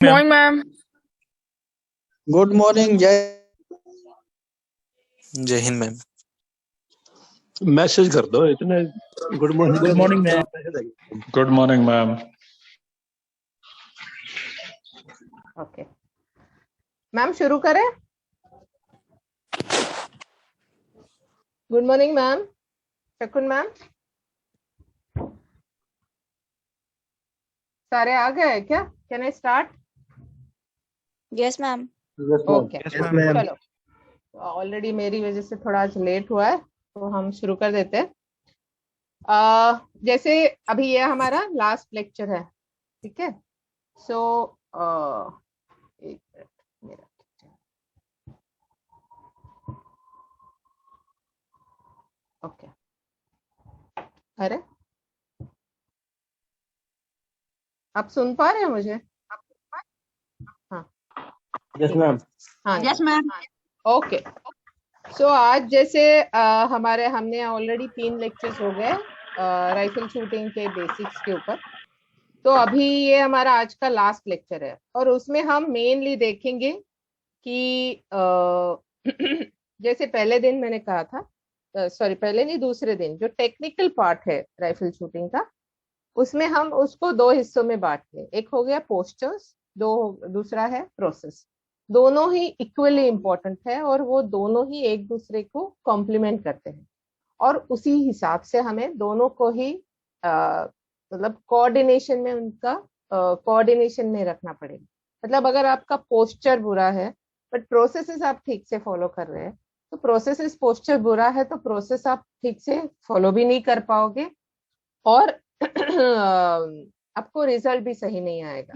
Ma'am. Morning ma'am. Good morning. जय जय Hind ma'am. Message कर दो इतने good morning good morning ma'am. Good morning ma'am. Okay ma'am, शुरू करें। Good morning ma'am. शकुन मैम, सारे आ गए क्या? Can I start? Yes ma'am. Okay yes ma'am. चलो, ऑलरेडी मेरी वजह से थोड़ा आज लेट हुआ है तो हम शुरू कर देते हैं। जैसे अभी ये हमारा लास्ट लेक्चर है, ठीक है? सो एक मिनट, मेरा ओके। अरे आप सुन पा रहे हैं मुझे? हाँ यस मैम। हाँ यस मैम। ओके। सो आज जैसे हमारे हमने ऑलरेडी 3 लेक्चर्स हो गए राइफल शूटिंग के बेसिक्स के ऊपर। तो अभी ये हमारा आज का लास्ट लेक्चर है और उसमें हम मेनली देखेंगे कि जैसे पहले दिन मैंने कहा था, सॉरी पहले नहीं, दूसरे दिन जो टेक्निकल पार्ट है राइफल शूटिंग का, उसमें हम उसको 2 हिस्सों में बांट लें। एक हो गया पोस्चर्स, दूसरा है प्रोसेस। दोनों ही इक्वली इम्पोर्टेंट है और वो दोनों ही एक दूसरे को कॉम्प्लीमेंट करते हैं और उसी हिसाब से हमें दोनों को ही मतलब कोऑर्डिनेशन में उनका कोऑर्डिनेशन में रखना पड़ेगा। मतलब अगर आपका पोस्चर बुरा है बट प्रोसेसेस आप ठीक से फॉलो कर रहे हैं, तो प्रोसेसेस पोस्चर बुरा है तो प्रोसेस आप ठीक से फॉलो भी नहीं कर पाओगे और आपको रिजल्ट भी सही नहीं आएगा।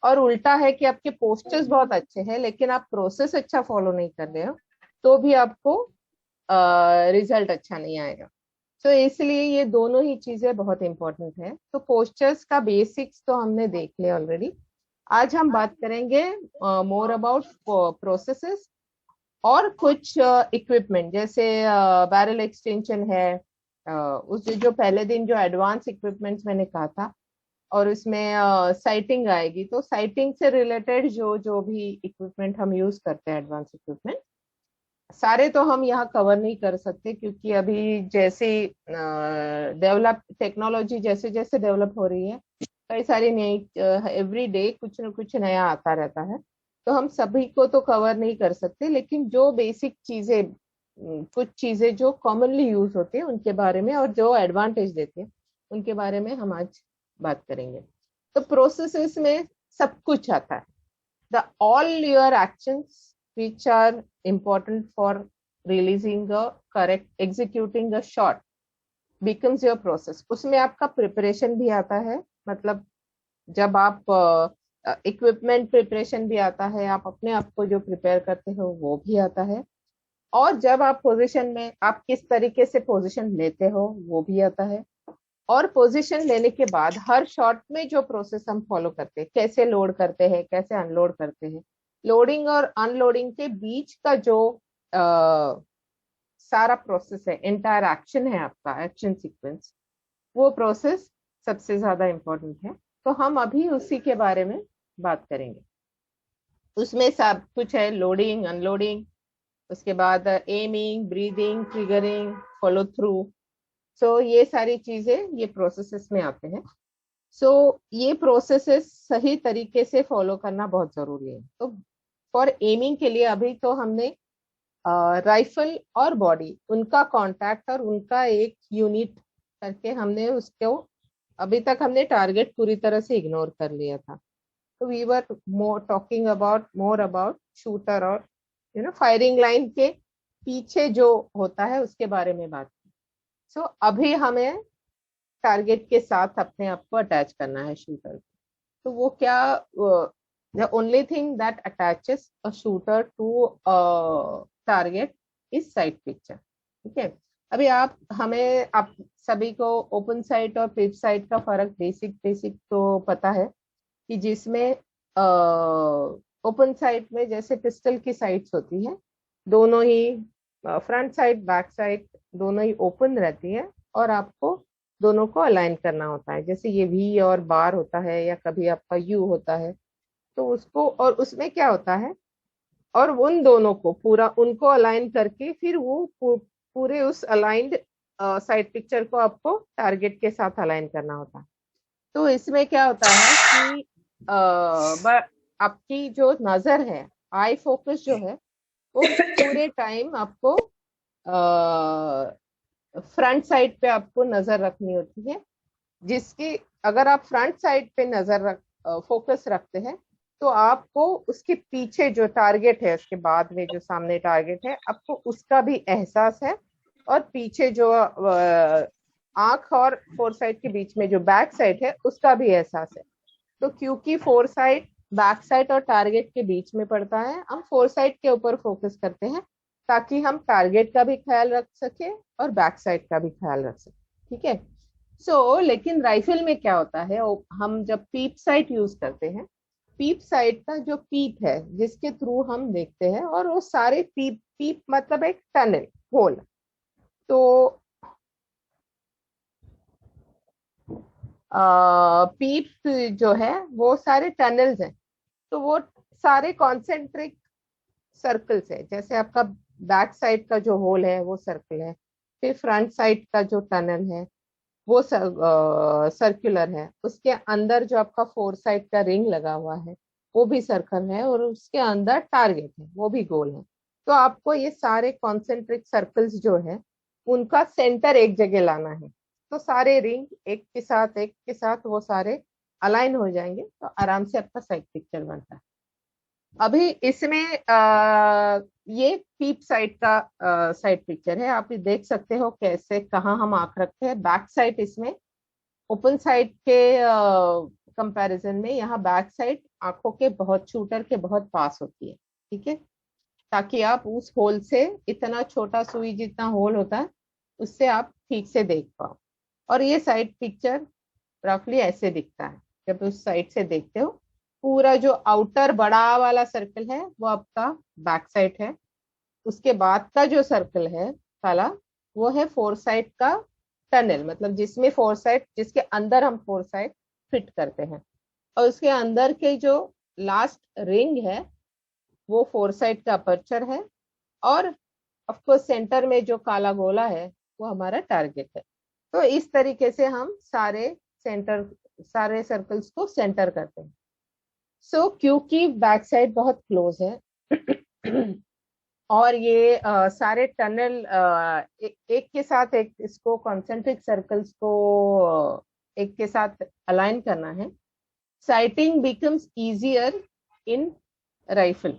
और उल्टा है कि आपके पोस्टर्स बहुत अच्छे हैं लेकिन आप प्रोसेस अच्छा फॉलो नहीं कर रहे हो तो भी आपको रिजल्ट अच्छा नहीं आएगा। तो इसलिए ये दोनों ही चीजें बहुत इंपॉर्टेंट है। तो पोस्टर्स का बेसिक्स तो हमने देख लिया ऑलरेडी। आज हम बात करेंगे मोर अबाउट प्रोसेसेस और कुछ इक्विपमेंट जैसे बैरल एक्सटेंशन है। उस जो पहले दिन जो एडवांस इक्विपमेंट्स मैंने कहा था और उसमें साइटिंग आएगी, तो साइटिंग से रिलेटेड जो जो भी इक्विपमेंट हम यूज करते हैं एडवांस इक्विपमेंट, सारे तो हम यहाँ कवर नहीं कर सकते क्योंकि अभी जैसे डेवलप टेक्नोलॉजी जैसे जैसे डेवलप हो रही है, कई सारी नई एवरी डे कुछ न कुछ नया आता रहता है, तो हम सभी को तो कवर नहीं कर सकते। लेकिन जो बेसिक चीजें, कुछ चीजें जो कॉमनली यूज होती है उनके बारे में और जो एडवांटेज देते हैं उनके बारे में हम आज बात करेंगे। तो प्रोसेसेस में सब कुछ आता है। The all your actions which are important for releasing a correct executing a shot becomes your process। उसमें आपका प्रिपरेशन भी आता है, मतलब जब आप इक्विपमेंट प्रिपरेशन भी आता है, आप अपने आप को जो प्रिपेयर करते हो वो भी आता है, और जब आप पोजीशन में आप किस तरीके से पोजीशन लेते हो वो भी आता है, और पोजीशन लेने के बाद हर शॉट में जो प्रोसेस हम फॉलो करते हैं, कैसे लोड करते हैं कैसे अनलोड करते हैं, लोडिंग और अनलोडिंग के बीच का जो सारा प्रोसेस है, इंटायर एक्शन है आपका एक्शन सीक्वेंस, वो प्रोसेस सबसे ज्यादा इम्पोर्टेंट है। तो हम अभी उसी के बारे में बात करेंगे। उसमें सब कुछ है, लोडिंग अनलोडिंग, उसके बाद aiming, breathing, triggering, follow through. So ये सारी चीजें ये प्रोसेसेस में आते हैं। सो ये प्रोसेसेस सही तरीके से फॉलो करना बहुत जरूरी है। तो फॉर एमिंग के लिए अभी तो हमने राइफल और बॉडी उनका कांटेक्ट और उनका एक यूनिट करके हमने उसको, अभी तक हमने टारगेट पूरी तरह से इग्नोर कर लिया था। तो we were more talking about more about shooter और फायरिंग लाइन के पीछे जो होता है उसके बारे में बात की। सो अभी हमें टारगेट के साथ अपने आप को अटैच करना है शूटर। तो वो क्या, the only thing that attaches a shooter to a target is sight picture। ठीक है, अभी आप सभी को ओपन साइट और पिप साइट का फर्क बेसिक बेसिक तो पता है कि जिसमें ओपन साइट में जैसे पिस्टल की साइट्स होती है, दोनों ही फ्रंट साइड बैक साइड दोनों ही ओपन रहती है और आपको दोनों को अलाइन करना होता है। जैसे ये वी और बार होता है या कभी आपका यू होता है, तो उसको, और उसमें क्या होता है, और उन दोनों को पूरा उनको अलाइन करके फिर वो पूरे उस अलाइंड साइड पिक्चर को आपको टारगेट के साथ अलाइन करना होता है। तो इसमें क्या होता है कि आपकी जो नजर है, आई फोकस जो है, वो पूरे टाइम आपको फ्रंट साइड पे आपको नजर रखनी होती है। जिसकी, अगर आप फ्रंट साइड पे नजर फोकस रखते हैं, तो आपको उसके पीछे जो टारगेट है, उसके बाद में जो सामने टारगेट है, आपको उसका भी एहसास है, और पीछे जो आंख और फोर साइड के बीच में जो बैक साइड है, उसका भी एहसास है। तो क्योंकि फोर साइड बैक साइड और टारगेट के बीच में पड़ता है, हम फोर साइड के ऊपर फोकस करते हैं, ताकि हम टारगेट का भी ख्याल रख सके और बैक साइड का भी ख्याल रख सके। ठीक है। लेकिन राइफल में क्या होता है, हम जब पीप साइट यूज करते हैं, पीप साइट का जो पीप है जिसके थ्रू हम देखते हैं, और वो सारे पीप पीप मतलब एक टनल होल। तो पीप जो है वो सारे टनल्स हैं। तो वो सारे कॉन्सेंट्रिक सर्कल्स है। जैसे आपका बैक साइड का जो होल है वो सर्कल है, फिर फ्रंट साइड का जो टनल है वो सर्कुलर है, उसके अंदर जो आपका फोर साइड का रिंग लगा हुआ है वो भी सर्कल है, और उसके अंदर टारगेट है वो भी गोल है। तो आपको ये सारे कॉन्सेंट्रिक सर्कल्स जो है उनका सेंटर एक जगह लाना है। तो सारे रिंग एक के साथ वो सारे अलाइन हो जाएंगे, तो आराम से आपका साइड पिक्चर बनता है। अभी इसमें ये पीप साइड का साइड पिक्चर है। आप ये देख सकते हो कैसे, कहाँ हम आंख रखते हैं। बैक साइड इसमें ओपन साइड के कंपैरिजन में यहाँ बैक साइड आंखों के बहुत, शूटर के बहुत पास होती है। ठीक है, ताकि आप उस होल से, इतना छोटा सुई जितना होल होता है, उससे आप ठीक से देख पाओ। और ये साइड पिक्चर रफली ऐसे दिखता है जब उस साइड से देखते हो। पूरा जो आउटर बड़ा वाला सर्कल है वो आपका बैक साइड है। उसके बाद का जो सर्कल है काला, वो है फोर साइड का टनल, मतलब जिसमें फोर साइड, जिसके अंदर हम फोर साइड फिट करते हैं। और उसके अंदर के जो लास्ट रिंग है वो फोर साइड का अपर्चर है। और ऑफकोर्स सेंटर में जो काला गोला है वो हमारा टारगेट है। तो इस तरीके से हम सारे सर्कल्स को सेंटर करते हैं। क्योंकि बैक साइड बहुत क्लोज है और ये सारे टनल एक के साथ एक, इसको कॉन्सेंट्रिक सर्कल्स को एक के साथ अलाइन करना है, sighting becomes easier in rifle.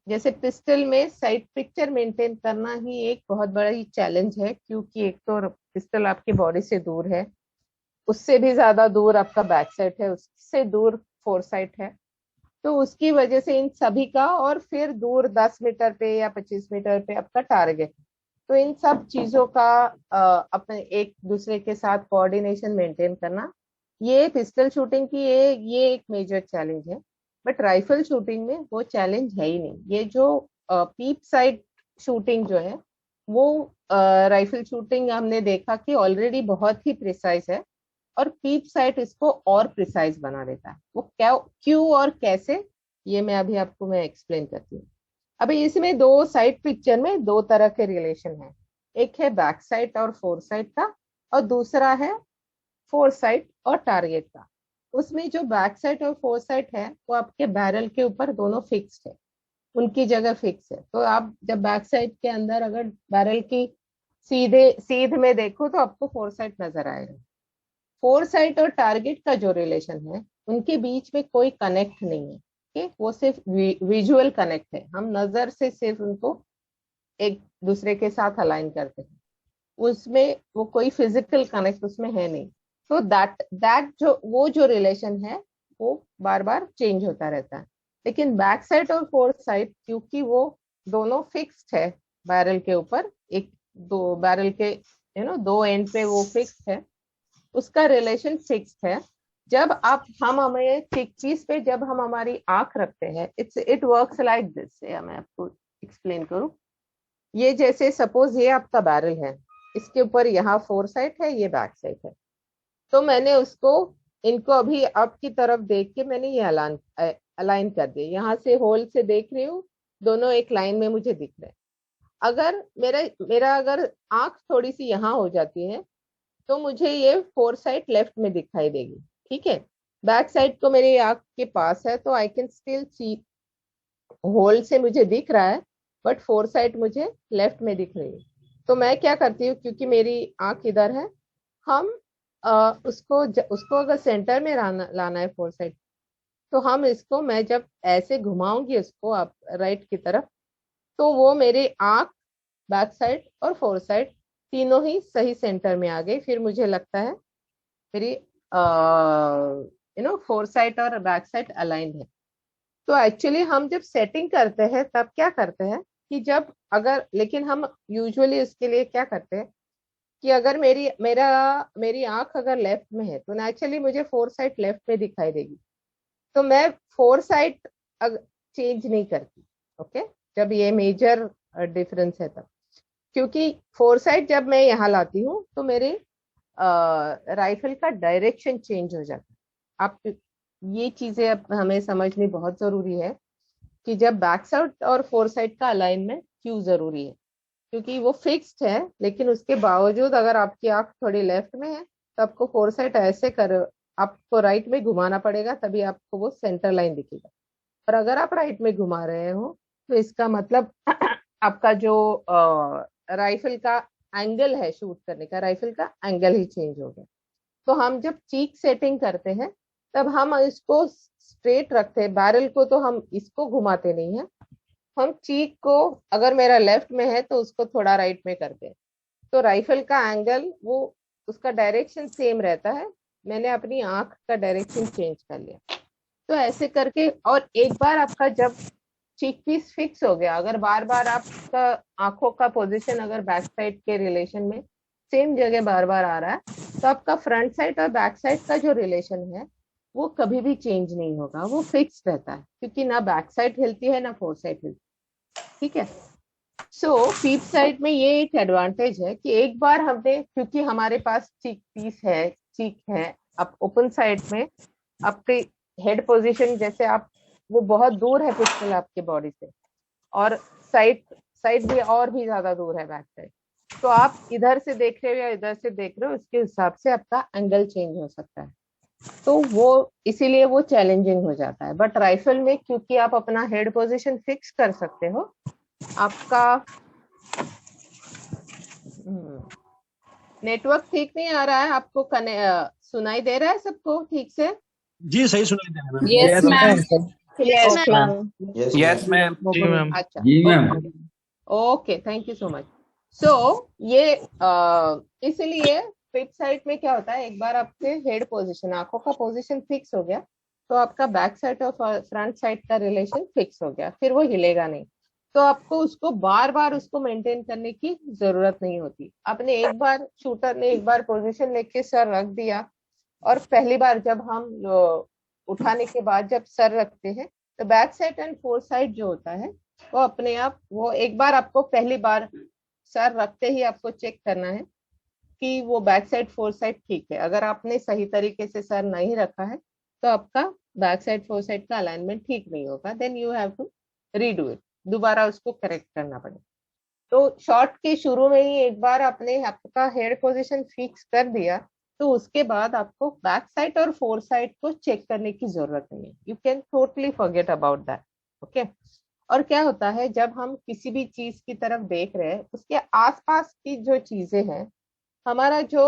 जैसे पिस्टल में साइड पिक्चर मेंटेन करना ही एक बहुत बड़ा ही चैलेंज है, क्योंकि एक तो पिस्टल आपकी बॉडी से दूर है, उससे भी ज्यादा दूर आपका बैक साइड है, उससे दूर फोर साइड है। तो उसकी वजह से इन सभी का, और फिर दूर 10 मीटर पे या 25 मीटर पे आपका टारगेट। तो इन सब चीजों का अपने एक दूसरे के साथ कोऑर्डिनेशन मेंटेन करना, ये पिस्टल शूटिंग की ये एक मेजर चैलेंज है। बट राइफल शूटिंग में वो चैलेंज है ही नहीं। ये जो पीप साइड शूटिंग जो है वो राइफल शूटिंग हमने देखा कि ऑलरेडी बहुत ही प्रिसाइज है, और पीप साइट इसको और प्रिसाइज बना देता है। वो क्या, क्यों और कैसे, ये मैं अभी आपको मैं एक्सप्लेन करती हूँ। अभी इसमें दो साइड पिक्चर में दो तरह के रिलेशन है। एक है बैक साइड और फोर साइड का, और दूसरा है फोर साइड और टारगेट का। उसमें जो बैक साइड और फोर साइड है वो आपके बैरल के ऊपर दोनों फिक्स्ड है, उनकी जगह फिक्स है। तो आप जब बैक साइड के अंदर अगर बैरल की सीध में देखो तो आपको फोर साइड नजर आएगा। फोर साइट और टारगेट का जो रिलेशन है उनके बीच में कोई कनेक्ट नहीं है। ठीक, वो सिर्फ विजुअल कनेक्ट है, हम नजर से सिर्फ उनको एक दूसरे के साथ अलाइन करते हैं, उसमें वो कोई फिजिकल कनेक्ट उसमें है नहीं। तो दैट जो रिलेशन है वो बार बार चेंज होता रहता है। लेकिन बैक साइड और फोर्थ साइड, क्योंकि वो दोनों फिक्स्ड है बैरल के ऊपर, एक दो बैरल के दो एंड पे वो फिक्स्ड है, उसका रिलेशन फिक्स्ड है। जब आप हम हमें चिकपीस पे जब हम हमारी आंख रखते हैं, इट वर्क्स लाइक दिस। मैं आपको एक्सप्लेन करूं, ये जैसे सपोज ये आपका बैरल है, इसके ऊपर यहाँ फोर साइड है, ये बैक साइड है। तो मैंने उसको, इनको अभी आपकी तरफ देख के मैंने ये अलाइन कर दिए, यहाँ से होल से देख रही हूँ, दोनों एक लाइन में मुझे दिख रहे हैं। अगर मेरा मेरा अगर आंख थोड़ी सी यहाँ हो जाती है तो मुझे ये फोर साइड लेफ्ट में दिखाई देगी, ठीक है। बैक साइड को मेरी आंख के पास है तो I can still see, hole से मुझे दिख रहा है बट फोर साइड मुझे लेफ्ट में दिख रही है। तो मैं क्या करती हूँ, क्योंकि मेरी आंख इधर है, हम उसको अगर सेंटर में लाना है फोर साइड, तो हम इसको, मैं जब ऐसे घुमाऊंगी इसको आप राइट की तरफ, तो वो मेरी आंख, बैक साइड और फोर साइड तीनों ही सही सेंटर में आ गई। फिर मुझे लगता है मेरी फोर साइड और बैक साइड अलाइन है। तो एक्चुअली हम जब सेटिंग करते हैं तब क्या करते हैं कि जब अगर, लेकिन हम यूजुअली उसके लिए क्या करते हैं कि अगर मेरी आंख अगर लेफ्ट में है तो नेचुरली मुझे फोर साइड लेफ्ट में दिखाई देगी, तो मैं फोर साइड चेंज नहीं करती। ओके, जब ये मेजर डिफरेंस है तब, क्योंकि फोर साइड जब मैं यहाँ लाती हूँ तो मेरे राइफल का डायरेक्शन चेंज हो जाता है। आप ये चीजें अब हमें समझनी बहुत जरूरी है कि जब बैक साइड और फोर साइड का अलाइनमेंट क्यों जरूरी है, क्योंकि वो फिक्स्ड है, लेकिन उसके बावजूद अगर आपकी आंख थोड़ी लेफ्ट में है तो आपको फोर साइड ऐसे कर, आपको राइट में घुमाना पड़ेगा, तभी आपको वो सेंटर लाइन दिखेगा। और अगर आप राइट में घुमा रहे हो तो इसका मतलब आपका जो राइफल का एंगल है शूट करने का, राइफल का एंगल ही चेंज हो गया। तो हम जब चीक सेटिंग करते हैं तब हम इसको स्ट्रेट रखते हैं, बैरल को तो हम इसको घुमाते नहीं है, हम चीक को अगर मेरा लेफ्ट में है तो उसको थोड़ा राइट में करते हैं, तो राइफल का एंगल वो उसका डायरेक्शन सेम रहता है। मैंने अपनी आंख का डायरेक्शन चेंज कर लिया। तो ऐसे करके, और एक बार आपका जब चीक पीस फिक्स हो गया, अगर बार बार आपका आंखों का पोजीशन अगर बैक साइड के रिलेशन में सेम जगह बार बार आ रहा है, तो आपका फ्रंट साइड और बैक साइड का जो रिलेशन है वो कभी भी चेंज नहीं होगा, वो फिक्स रहता है, क्योंकि ना बैक साइड हिलती है ना फोर साइड हिलती है, ठीक है। सो पीप साइड में ये एक एडवांटेज है कि एक बार हमने, क्योंकि हमारे पास चीक पीस है, चीक है, आप ओपन साइड में आपके हेड पोजीशन, जैसे आप, वो बहुत दूर है पिस्टल आपके बॉडी से, और साइड साइड भी और भी ज्यादा दूर है बैक साइड, तो आप इधर से देख रहे हो या इधर से देख रहे हो, उसके हिसाब से आपका एंगल चेंज हो सकता है। तो वो इसीलिए वो चैलेंजिंग हो जाता है। बट राइफल में क्योंकि आप अपना हेड पोजीशन फिक्स कर सकते हो, आपका नेटवर्क ठीक नहीं आ रहा है आपको, सुनाई दे रहा है सबको ठीक से? जी सही सुनाई दे रहा है Yes, ma'am. Yes, okay, ma'am. Yes, ma'am. जी मैम। अच्छा, जी ma'am. Okay, thank you so much. So ये इसलिए फिक्स साइड में क्या होता है, एक बार आपके हेड पोजीशन, आंखों का पोजीशन फिक्स हो गया, तो आपका बैक साइड और फ्रंट साइड का रिलेशन फिक्स हो गया, फिर वो हिलेगा नहीं। तो आपको उसको बार बार उसको मेंटेन करने की जरूरत नहीं होती। आपने एक बार, शूटर ने एक बार पोजीशन लेके सर रख दिया, और पहली बार जब हम उठाने के बाद जब सर रखते हैं, तो back side and four side जो होता है वो अपने आप, वो एक बार आपको पहली बार सर रखते ही आपको चेक करना है कि वो बैक साइड फोर साइड ठीक है। अगर आपने सही तरीके से सर नहीं रखा है तो आपका बैक साइड फोर साइड का अलाइनमेंट ठीक नहीं होगा, then you have to redo it, दोबारा उसको करेक्ट करना पड़ेगा। तो शॉट के शुरू में ही एक बार आपने आपका हेड पोजीशन फिक्स कर दिया, तो उसके बाद आपको बैक साइड और फोर साइड को चेक करने की जरूरत नहीं है, you can totally forget about that. Okay, और क्या होता है जब हम किसी भी चीज की तरफ देख रहे हैं, उसके आसपास की जो चीजें हैं, हमारा जो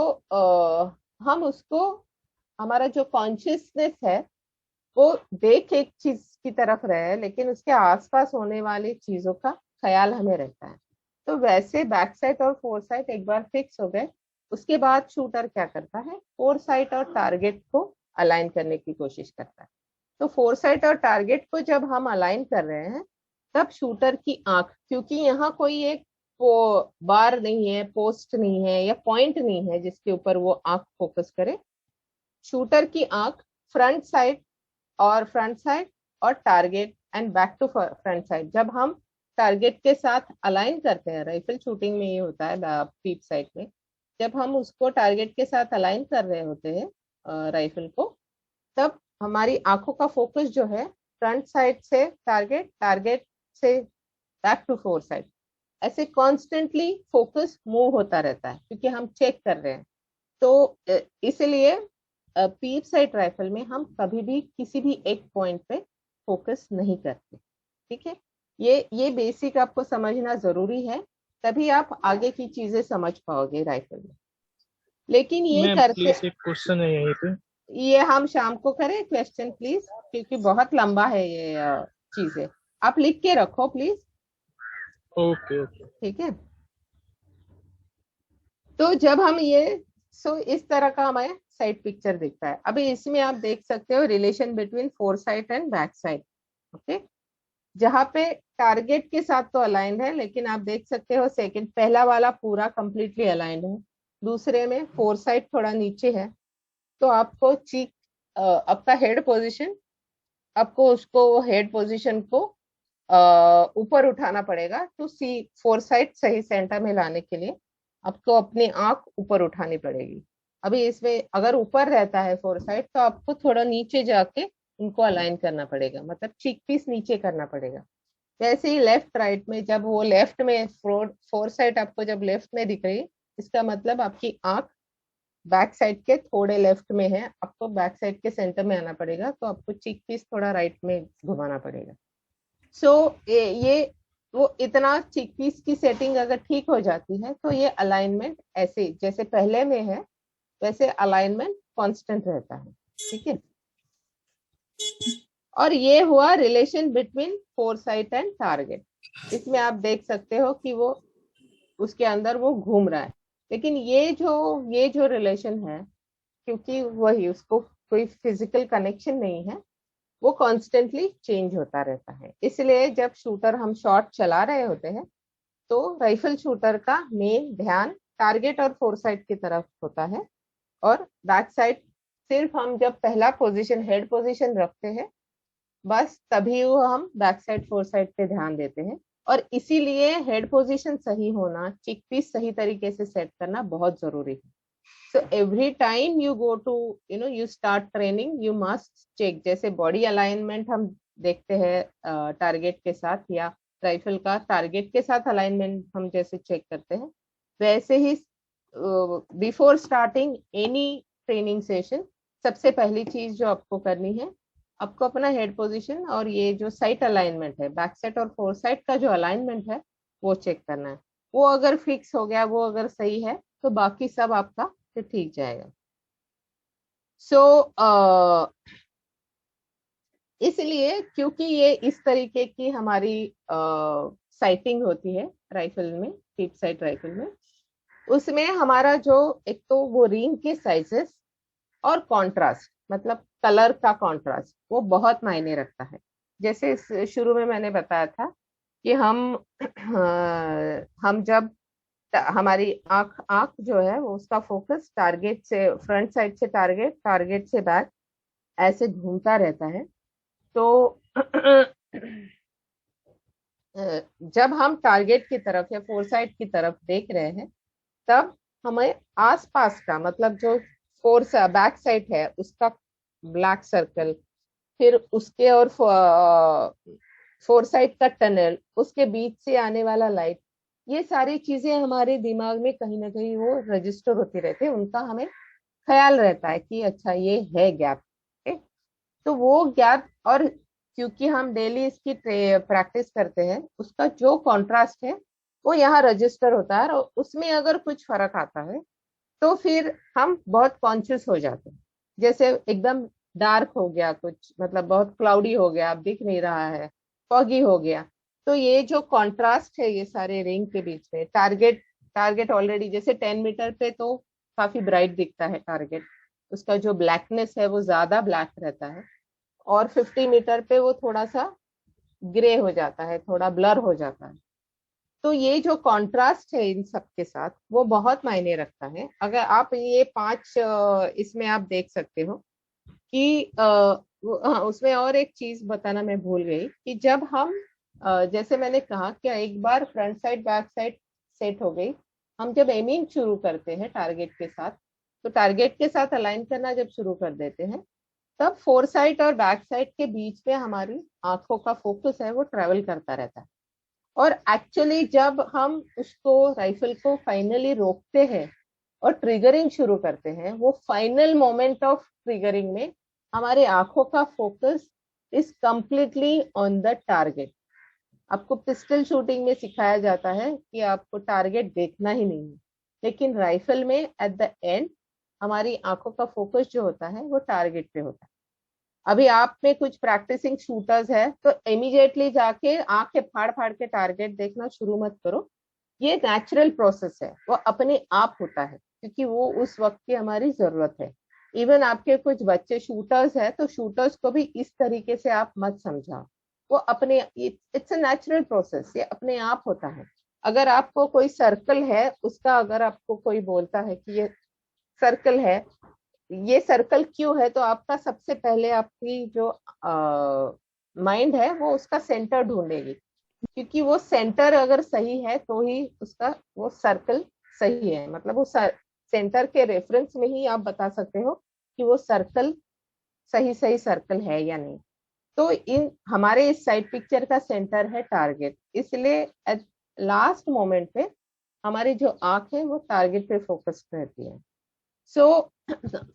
हम उसको, हमारा जो कॉन्शियसनेस है वो देख एक चीज की तरफ रहे हैं, लेकिन उसके आसपास होने वाली चीजों का ख्याल हमें रहता है। तो वैसे बैक साइड और फोर साइड एक बार फिक्स हो गए, उसके बाद शूटर क्या करता है, फोर साइड और टारगेट को अलाइन करने की कोशिश करता है। तो फोर साइड और टारगेट को जब हम अलाइन कर रहे हैं, तब शूटर की आंख, क्योंकि यहाँ कोई एक बार नहीं है, पोस्ट नहीं है या पॉइंट नहीं है जिसके ऊपर वो आंख फोकस करे, शूटर की आंख फ्रंट साइड और target and back to front sight, जब हम टारगेट के साथ अलाइन करते हैं, राइफल शूटिंग में ये होता है पीप साइड में, जब हम उसको टारगेट के साथ अलाइन कर रहे होते हैं राइफल को, तब हमारी आंखों का फोकस जो है फ्रंट साइड से टारगेट, टारगेट से बैक टू फोर साइड, ऐसे कॉन्स्टेंटली फोकस मूव होता रहता है क्योंकि हम चेक कर रहे हैं। तो इसलिए पीप साइट राइफल में हम कभी भी किसी भी एक पॉइंट पे फोकस नहीं करते। ठीक है, ये बेसिक आपको समझना जरूरी है, तभी आप आगे की चीजें समझ पाओगे राइफल में। लेकिन ये मैम करते, प्लीज एक क्वेश्चन है यहीं पे। ये हम शाम को करें क्वेश्चन प्लीज, क्योंकि बहुत लंबा है ये चीजें। आप लिख के रखो प्लीज। Okay okay. ठीक है, तो जब हम ये इस तरह का हमारे साइड पिक्चर दिखता है। अभी इसमें आप देख सकते हो relation between four side and back side. Okay, जहाँ पे टारगेट के साथ तो अलाइंड है, लेकिन आप देख सकते हो सेकंड पहला वाला पूरा कंप्लीटली अलाइंड है, दूसरे में फोर साइड थोड़ा नीचे है। तो आपको चीक आपका हेड पोजीशन, आपको उसको हेड पोजीशन को ऊपर उठाना पड़ेगा। टू सी फोर साइड सही सेंटर में लाने के लिए आपको अपनी आंख ऊपर उठानी पड़ेगी। अभी इसमें अगर ऊपर रहता है फोर साइड तो आपको थोड़ा नीचे जाके उनको अलाइन करना पड़ेगा, मतलब चीक पीस नीचे करना पड़ेगा। वैसे ही लेफ्ट राइट में, जब वो लेफ्ट में फोर साइड आपको जब लेफ्ट में दिख रही है, इसका मतलब आपकी आंख बैक साइड के थोड़े लेफ्ट में है, आपको बैक साइड के सेंटर में आना पड़ेगा। तो आपको चीक पीस थोड़ा राइट में घुमाना पड़ेगा। ये वो इतना चीक पीस की सेटिंग अगर ठीक हो जाती है तो ये अलाइनमेंट ऐसे जैसे पहले में है वैसे अलाइनमेंट कांस्टेंट रहता है। ठीक है, और ये हुआ relation between four site and target. इसमें आप देख सकते हो कि वो उसके अंदर वो घूम रहा है, लेकिन ये जो रिलेशन है, क्योंकि वही उसको कोई फिजिकल कनेक्शन नहीं है, वो कॉन्स्टेंटली चेंज होता रहता है। इसलिए जब शूटर हम शॉट चला रहे होते हैं तो राइफल शूटर का मेन ध्यान टारगेट और फोर साइड की तरफ होता है, और बैक साइड सिर्फ हम जब पहला पोजीशन हेड पोजीशन रखते हैं बस तभी वो हम बैक साइड फोर साइड पे ध्यान देते हैं। और इसीलिए हेड पोजीशन सही होना, चिक पीस सही तरीके से सेट करना बहुत जरूरी है। So every time you go to, you start training, you must check। जैसे बॉडी अलाइनमेंट हम देखते हैं टारगेट के साथ, या राइफल का टारगेट के साथ अलाइनमेंट हम जैसे चेक करते हैं, वैसे ही before starting any training session सबसे पहली चीज जो आपको करनी है, आपको अपना हेड पोजीशन और ये जो साइट अलाइनमेंट है, बैक साइड और फोर साइड का जो अलाइनमेंट है वो चेक करना है। वो अगर फिक्स हो गया, वो अगर सही है, तो बाकी सब आपका फिर ठीक जाएगा। इसलिए क्योंकि ये इस तरीके की हमारी साइटिंग होती है राइफल में, टिप साइट राइफल में, उसमें हमारा जो एक तो वो रिंग के साइजेस और कंट्रास्ट, मतलब कलर का कंट्रास्ट, वो बहुत मायने रखता है। जैसे शुरू में मैंने बताया था कि हम जब हमारी आंख जो है वो उसका फोकस टारगेट से, फ्रंट साइड से टारगेट, टारगेट से बैक, ऐसे घूमता रहता है। तो जब हम टारगेट की तरफ या फोर साइड की तरफ देख रहे हैं तब हमें आसपास का, मतलब जो बैक साइड है उसका ब्लैक सर्कल, फिर उसके और फोर साइड का टनल, उसके बीच से आने वाला लाइट, ये सारी चीजें हमारे दिमाग में कहीं ना कहीं वो रजिस्टर होती रहती है, उनका हमें ख्याल रहता है कि अच्छा ये है गैप। तो वो गैप, और क्योंकि हम डेली इसकी प्रैक्टिस करते हैं, उसका जो कॉन्ट्रास्ट है वो यहाँ रजिस्टर होता है, और उसमें अगर कुछ फर्क आता है तो फिर हम बहुत कॉन्शियस हो जाते हैं। जैसे एकदम डार्क हो गया कुछ, मतलब बहुत क्लाउडी हो गया, अब दिख नहीं रहा है, फॉगी हो गया, तो ये जो कॉन्ट्रास्ट है ये सारे रिंग के बीच में, टारगेट ऑलरेडी जैसे 10 मीटर पे तो काफी ब्राइट दिखता है टारगेट, उसका जो ब्लैकनेस है वो ज्यादा ब्लैक रहता है, और 50 मीटर पे वो थोड़ा सा ग्रे हो जाता है, थोड़ा ब्लर हो जाता है। तो ये जो कंट्रास्ट है इन सब के साथ वो बहुत मायने रखता है। अगर आप ये 5 इसमें आप देख सकते हो कि उसमें और एक चीज बताना मैं भूल गई कि जब हम जैसे मैंने कहा कि एक बार front side back side set हो गई, हम जब एमिंग शुरू करते हैं टारगेट के साथ, तो टारगेट के साथ अलाइन करना जब शुरू कर देते हैं तब फोरसाइट और बैक साइड के बीच में हमारी आंखों का फोकस है वो ट्रेवल करता रहता है। और एक्चुअली जब हम उसको राइफल को फाइनली रोकते हैं और ट्रिगरिंग शुरू करते हैं, वो फाइनल मोमेंट ऑफ ट्रिगरिंग में हमारे आंखों का focus is completely on the target. आपको पिस्टल शूटिंग में सिखाया जाता है कि आपको टारगेट देखना ही नहीं है, लेकिन राइफल में एट द एंड हमारी आंखों का फोकस जो होता है वो टारगेट पे होता है। अभी आप में कुछ प्रैक्टिसिंग शूटर्स है तो इमीडिएटली जाके आंखें फाड़ फाड़ के टारगेट देखना शुरू मत करो। ये नेचुरल प्रोसेस है, वो अपने आप होता है, क्योंकि वो उस वक्त की हमारी जरूरत है। इवन आपके कुछ बच्चे शूटर्स है तो शूटर्स को भी इस तरीके से आप मत समझाओ। वो अपने, इट्स अ नेचुरल प्रोसेस, ये अपने आप होता है। अगर आपको कोई सर्कल है उसका, अगर आपको कोई बोलता है कि ये सर्कल है, ये सर्कल क्यों है, तो आपका सबसे पहले आपकी जो माइंड है वो उसका सेंटर ढूंढेगी, क्योंकि वो सेंटर अगर सही है तो ही उसका वो सर्कल सही है। मतलब वो सेंटर के रेफरेंस में ही आप बता सकते हो कि वो सर्कल सही सही सर्कल है या नहीं। तो इन हमारे इस साइड पिक्चर का सेंटर है टारगेट, इसलिए एट लास्ट मोमेंट पे हमारी जो आंख है वो टारगेट पे फोकस रहती है। सो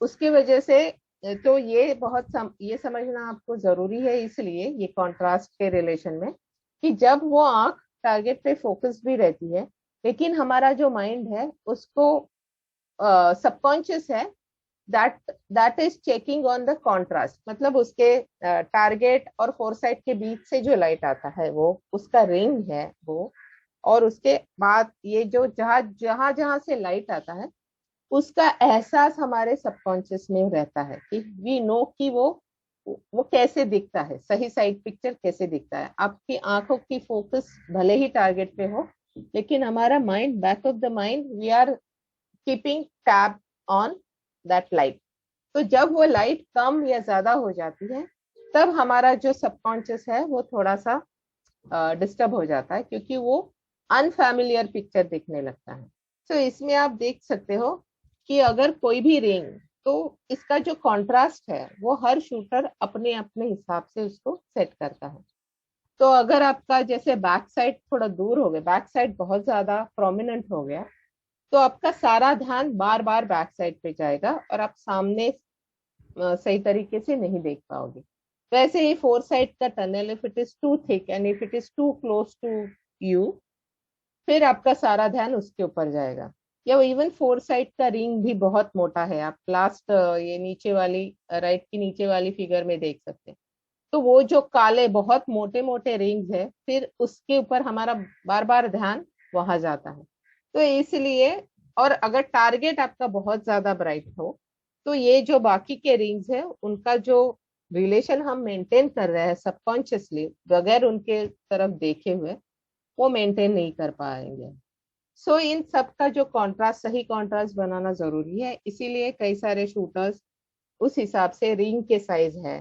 उसकी वजह से तो ये ये समझना आपको जरूरी है, इसलिए ये कॉन्ट्रास्ट के रिलेशन में, कि जब वो आंख टारगेट पे फोकस भी रहती है, लेकिन हमारा जो माइंड है उसको सबकॉन्शियस है that is checking on the contrast. मतलब उसके टारगेट और फोरसाइट के बीच से जो लाइट आता है वो उसका रिंग है वो, और उसके बाद ये जो जहां जहां जहां से लाइट आता है उसका एहसास हमारे सबकॉन्शियस में रहता है कि वी नो कि वो कैसे दिखता है, सही साइड पिक्चर कैसे दिखता है। आपकी आंखों की फोकस भले ही टारगेट पे हो, लेकिन हमारा mind, back of the mind, we are keeping tab on that light. तो जब वो लाइट कम या ज्यादा हो जाती है तब हमारा जो सबकॉन्शियस है वो थोड़ा सा डिस्टर्ब हो जाता है, क्योंकि वो अनफैमिलियर पिक्चर दिखने लगता है। तो इसमें आप देख सकते हो कि अगर कोई भी रिंग, तो इसका जो कॉन्ट्रास्ट है वो हर शूटर अपने अपने हिसाब से उसको सेट करता है। तो अगर आपका जैसे बैक साइड थोड़ा दूर हो गया, बैक साइड बहुत ज्यादा प्रोमिनेंट हो गया, तो आपका सारा ध्यान बार बार बैक साइड पे जाएगा और आप सामने सही तरीके से नहीं देख पाओगे। वैसे ही फोर साइड का tunnel, if it is too thick and if it is too close to you, फिर आपका सारा ध्यान उसके ऊपर जाएगा। या इवन फोर साइड का रिंग भी बहुत मोटा है, आप लास्ट ये नीचे वाली, राइट की नीचे वाली फिगर में देख सकते हैं। तो वो जो काले बहुत मोटे मोटे रिंग्स है, फिर उसके ऊपर हमारा बार बार ध्यान वहां जाता है। तो इसलिए, और अगर टारगेट आपका बहुत ज्यादा ब्राइट हो तो ये जो बाकी के रिंग्स है उनका जो रिलेशन हम मेंटेन कर रहे हैं सबकॉन्शियसली बगैर उनके तरफ देखे हुए, वो मेंटेन नहीं कर पाएंगे। सो इन सब का जो कॉन्ट्रास्ट, सही कॉन्ट्रास्ट बनाना जरूरी है। इसीलिए कई सारे शूटर्स उस हिसाब से रिंग के साइज है,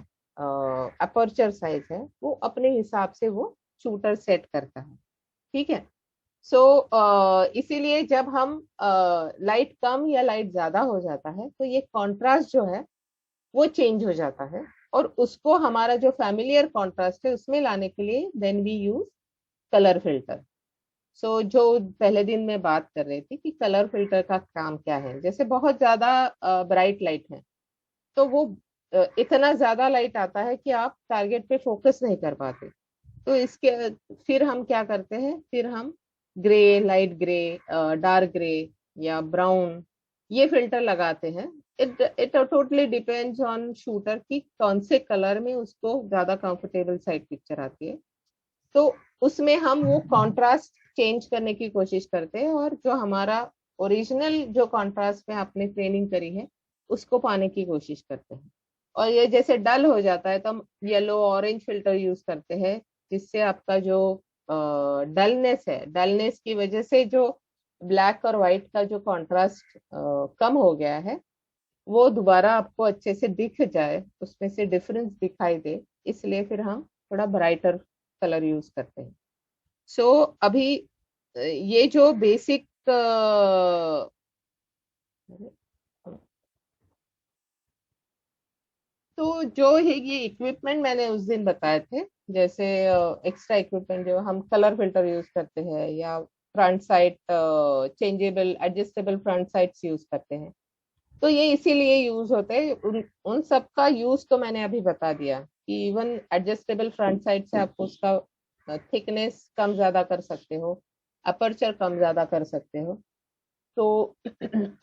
अपर्चर साइज है, वो अपने हिसाब से वो शूटर सेट करता है। ठीक है। सो इसीलिए जब हम लाइट कम या लाइट ज्यादा हो जाता है तो ये कॉन्ट्रास्ट जो है वो चेंज हो जाता है, और उसको हमारा जो फैमिलियर कॉन्ट्रास्ट है उसमें लाने के लिए then we use colour filter. So जो पहले दिन मैं बात कर रही थी कि कलर फिल्टर का काम क्या है, जैसे बहुत ज्यादा ब्राइट लाइट है तो वो इतना ज्यादा लाइट आता है कि आप टारगेट पे फोकस नहीं कर पाते। तो इसके फिर हम क्या करते हैं, फिर हम grey, light grey, dark grey या ब्राउन, ये फिल्टर लगाते हैं। It it totally depends on shooter की कौन से कलर में उसको ज्यादा कंफर्टेबल साइड पिक्चर आती है। तो उसमें हम वो कॉन्ट्रास्ट चेंज करने की कोशिश करते हैं, और जो हमारा ओरिजिनल जो कॉन्ट्रास्ट में आपने ट्रेनिंग करी है उसको पाने की कोशिश करते हैं। और ये जैसे डल हो जाता है तो हम येलो ऑरेंज फिल्टर यूज करते हैं, जिससे आपका जो डलनेस है, डलनेस की वजह से जो ब्लैक और व्हाइट का जो कॉन्ट्रास्ट कम हो गया है वो दोबारा आपको अच्छे से दिख जाए, उसमें से डिफरेंस दिखाई दे, इसलिए फिर हम थोड़ा ब्राइटर कलर यूज करते हैं। सो अभी ये जो बेसिक तो जो है ये इक्विपमेंट मैंने उस दिन बताए थे, जैसे एक्स्ट्रा इक्विपमेंट जो हम कलर फिल्टर यूज करते हैं या front side changeable adjustable front sides use करते हैं, तो ये इसीलिए यूज होते हैं। उन सब का यूज तो मैंने अभी बता दिया कि इवन एडजस्टेबल फ्रंट साइड से आप उसका थिकनेस कम ज्यादा कर सकते हो, अपर्चर कम ज्यादा कर सकते हो, तो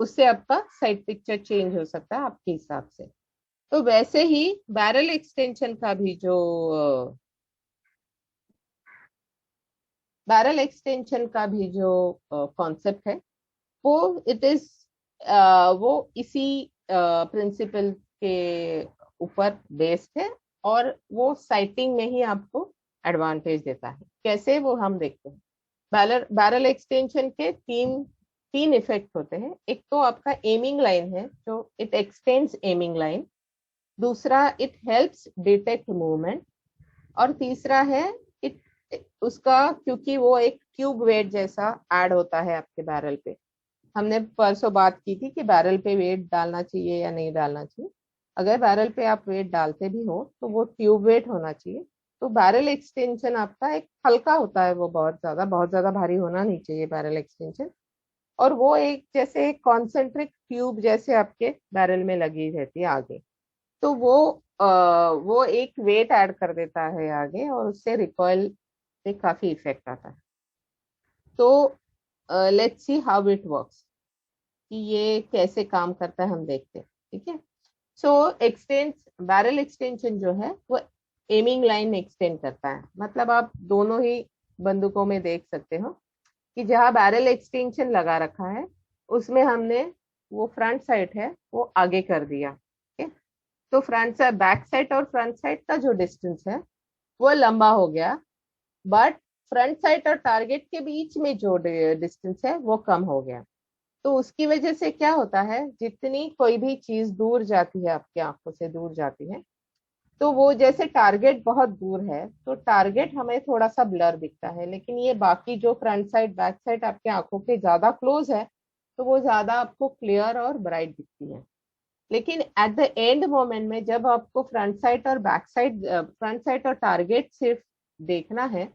उससे आपका साइड पिक्चर चेंज हो सकता है आपके हिसाब से। तो वैसे ही बैरल एक्सटेंशन का भी जो कॉन्सेप्ट है वो इट इज वो इसी प्रिंसिपल के ऊपर बेस्ड है, और वो साइटिंग में ही आपको एडवांटेज देता है। कैसे, वो हम देखते हैं। बैरल एक्सटेंशन के तीन इफेक्ट होते हैं। एक तो आपका एमिंग लाइन है, जो इट एक्सटेंड्स एमिंग लाइन। दूसरा, इट हेल्प्स डिटेक्ट मूवमेंट। और तीसरा है इट उसका, क्योंकि वो एक ट्यूब वेट जैसा ऐड होता है आपके बैरल पे। हमने परसों बात की थी कि बैरल पे वेट डालना चाहिए या नहीं डालना चाहिए। अगर बैरल पे आप वेट डालते भी हो तो वो ट्यूब वेट होना चाहिए। तो बैरल एक्सटेंशन आपका एक हल्का होता है, वो बहुत ज्यादा भारी होना नहीं चाहिए बैरल एक्सटेंशन। और वो एक जैसे एक कॉन्सेंट्रिक ट्यूब जैसे आपके बैरल में लगी रहती है आगे, तो वो एक वेट ऐड कर देता है आगे, और उससे रिकॉइल पे काफी इफेक्ट आता है। तो let's see how it works, कि ये कैसे काम करता है हम देखते हैं। ठीक है। सो बैरल एक्सटेंशन जो है वो एमिंग लाइन एक्सटेंड करता है। मतलब आप दोनों ही बंदूकों में देख सकते हो कि जहां बैरल एक्सटेंशन लगा रखा है उसमें हमने वो फ्रंट साइड है वो आगे कर दिया। ठीक है। तो फ्रंट साइड, बैक साइड और फ्रंट साइड का जो डिस्टेंस है वो लंबा हो गया, बट फ्रंट साइड और टारगेट के बीच में जो डिस्टेंस है वो कम हो गया। तो उसकी वजह से क्या होता है, जितनी कोई भी चीज दूर जाती है, आपकी आंखों से दूर जाती है, तो वो जैसे टारगेट बहुत दूर है तो टारगेट हमें थोड़ा सा ब्लर दिखता है, लेकिन ये बाकी जो फ्रंट साइड बैक साइड आपके आंखों के ज्यादा क्लोज है तो वो ज्यादा आपको क्लियर और ब्राइट दिखती है। लेकिन एट द एंड मोमेंट में जब आपको फ्रंट साइड और बैक साइड, फ्रंट साइड और टारगेट सिर्फ देखना है,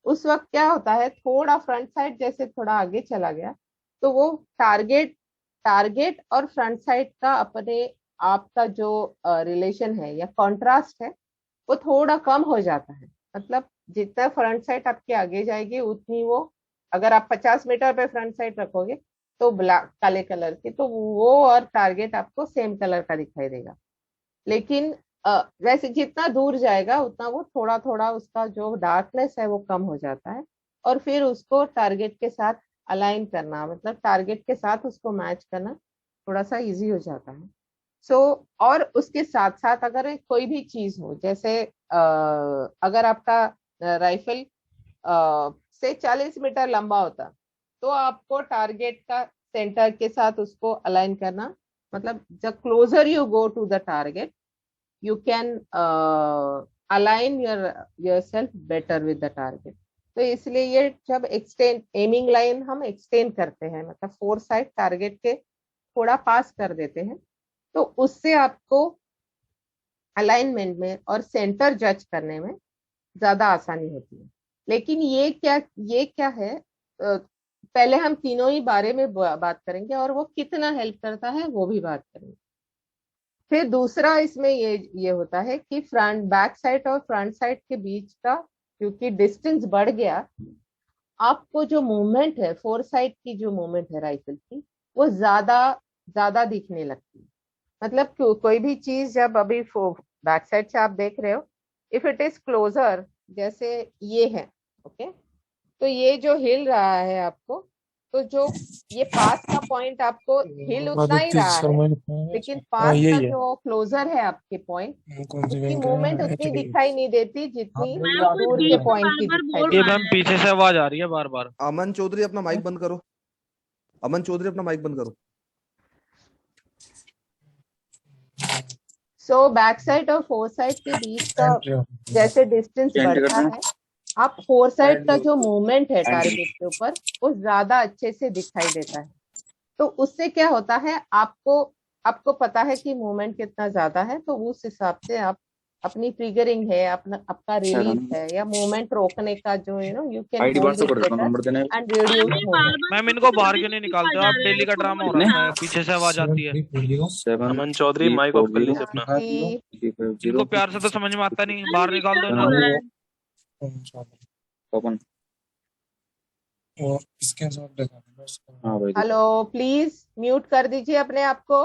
उस वक्त क्या होता है, थोड़ा फ्रंट साइड जैसे थोड़ा आगे चला गया तो वो टारगेट टारगेट और फ्रंट साइड का अपने आप का जो रिलेशन है या कॉन्ट्रास्ट है वो थोड़ा कम हो जाता है। मतलब जितना फ्रंट साइड आपके आगे जाएगी उतनी वो, अगर आप 50 मीटर पे फ्रंट साइड रखोगे तो ब्लैक काले कलर की, तो वो और टारगेट आपको सेम कलर का दिखाई देगा। लेकिन वैसे जितना दूर जाएगा उतना वो थोड़ा थोड़ा उसका जो डार्कनेस है वो कम हो जाता है, और फिर उसको टारगेट के साथ अलाइन करना, मतलब टारगेट के साथ उसको मैच करना थोड़ा सा इजी हो जाता है। सो और उसके साथ साथ अगर कोई भी चीज हो, जैसे अगर आपका राइफल से 40 मीटर लंबा होता तो आपको टारगेट का सेंटर के साथ उसको अलाइन करना, मतलब जब closer you go to the target you can align yourself better with the target। तो इसलिए ये जब एक्सटेंड एमिंग लाइन हम एक्सटेंड करते हैं, मतलब फोर साइड टारगेट के थोड़ा पास कर देते हैं, तो उससे आपको अलाइनमेंट में और सेंटर जज करने में ज्यादा आसानी होती है। लेकिन ये क्या है, पहले हम तीनों ही बारे में बात करेंगे और वो कितना हेल्प करता है वो भी बात करेंगे। फिर दूसरा इसमें ये होता है कि फ्रंट बैक साइड और फ्रंट साइड के बीच का क्योंकि डिस्टेंस बढ़ गया, आपको जो मूवमेंट है, फोर साइड की जो मूवमेंट है राइफल की, वो ज्यादा दिखने लगती है। मतलब कोई भी चीज जब अभी बैक साइड से आप देख रहे हो, इफ इट इज क्लोजर, जैसे ये है, ओके, तो ये जो हिल रहा है आपको, तो जो ये पास का पॉइंट आपको हिल उतना ही आदित्य रहा है, शर्मा लेकिन पास यही का है। जो क्लोजर है आपके पॉइंट, कौन सी उसकी बैंक है मूवमेंट उतनी HDFC? दिखाई नहीं देती जितनी मैम कोई दूर के बीच में पॉइंट बार की बार दिखाई बोल ये देती। रहा मैम है। पीछे से आवाज आ रही है बार बार। अमन चौधरी अपना माइक बंद करो। अमन चौधरी अपना माइक बंद करो। सो बैक साइड और फोर साइड के बीच का जैसे डिस्टेंस बढ़ता है, आप फोर साइड का जो मूवमेंट है टारगेट के ऊपर वो ज्यादा अच्छे से दिखाई देता है। तो उससे क्या होता है, आपको आपको पता है कि मूवमेंट कितना ज्यादा है, तो उस हिसाब से आप अपनी ट्रिगरिंग है, अपना आपका रिलीफ है, या मूवमेंट रोकने का जो you can hold it better and reduce movement. Ma'am इनको बाहर क्यों नहीं निकालते हो आप? डेली का ड्रामा हो रहा है, पीछे से आवाज आती है। अमन चौधरी माइक ऑफ कर लीजिए अपना। इनको प्यार से तो समझ में आता नहीं, बाहर निकाल दो इन्हें। हेलो, प्लीज म्यूट कर दीजिए अपने आप को।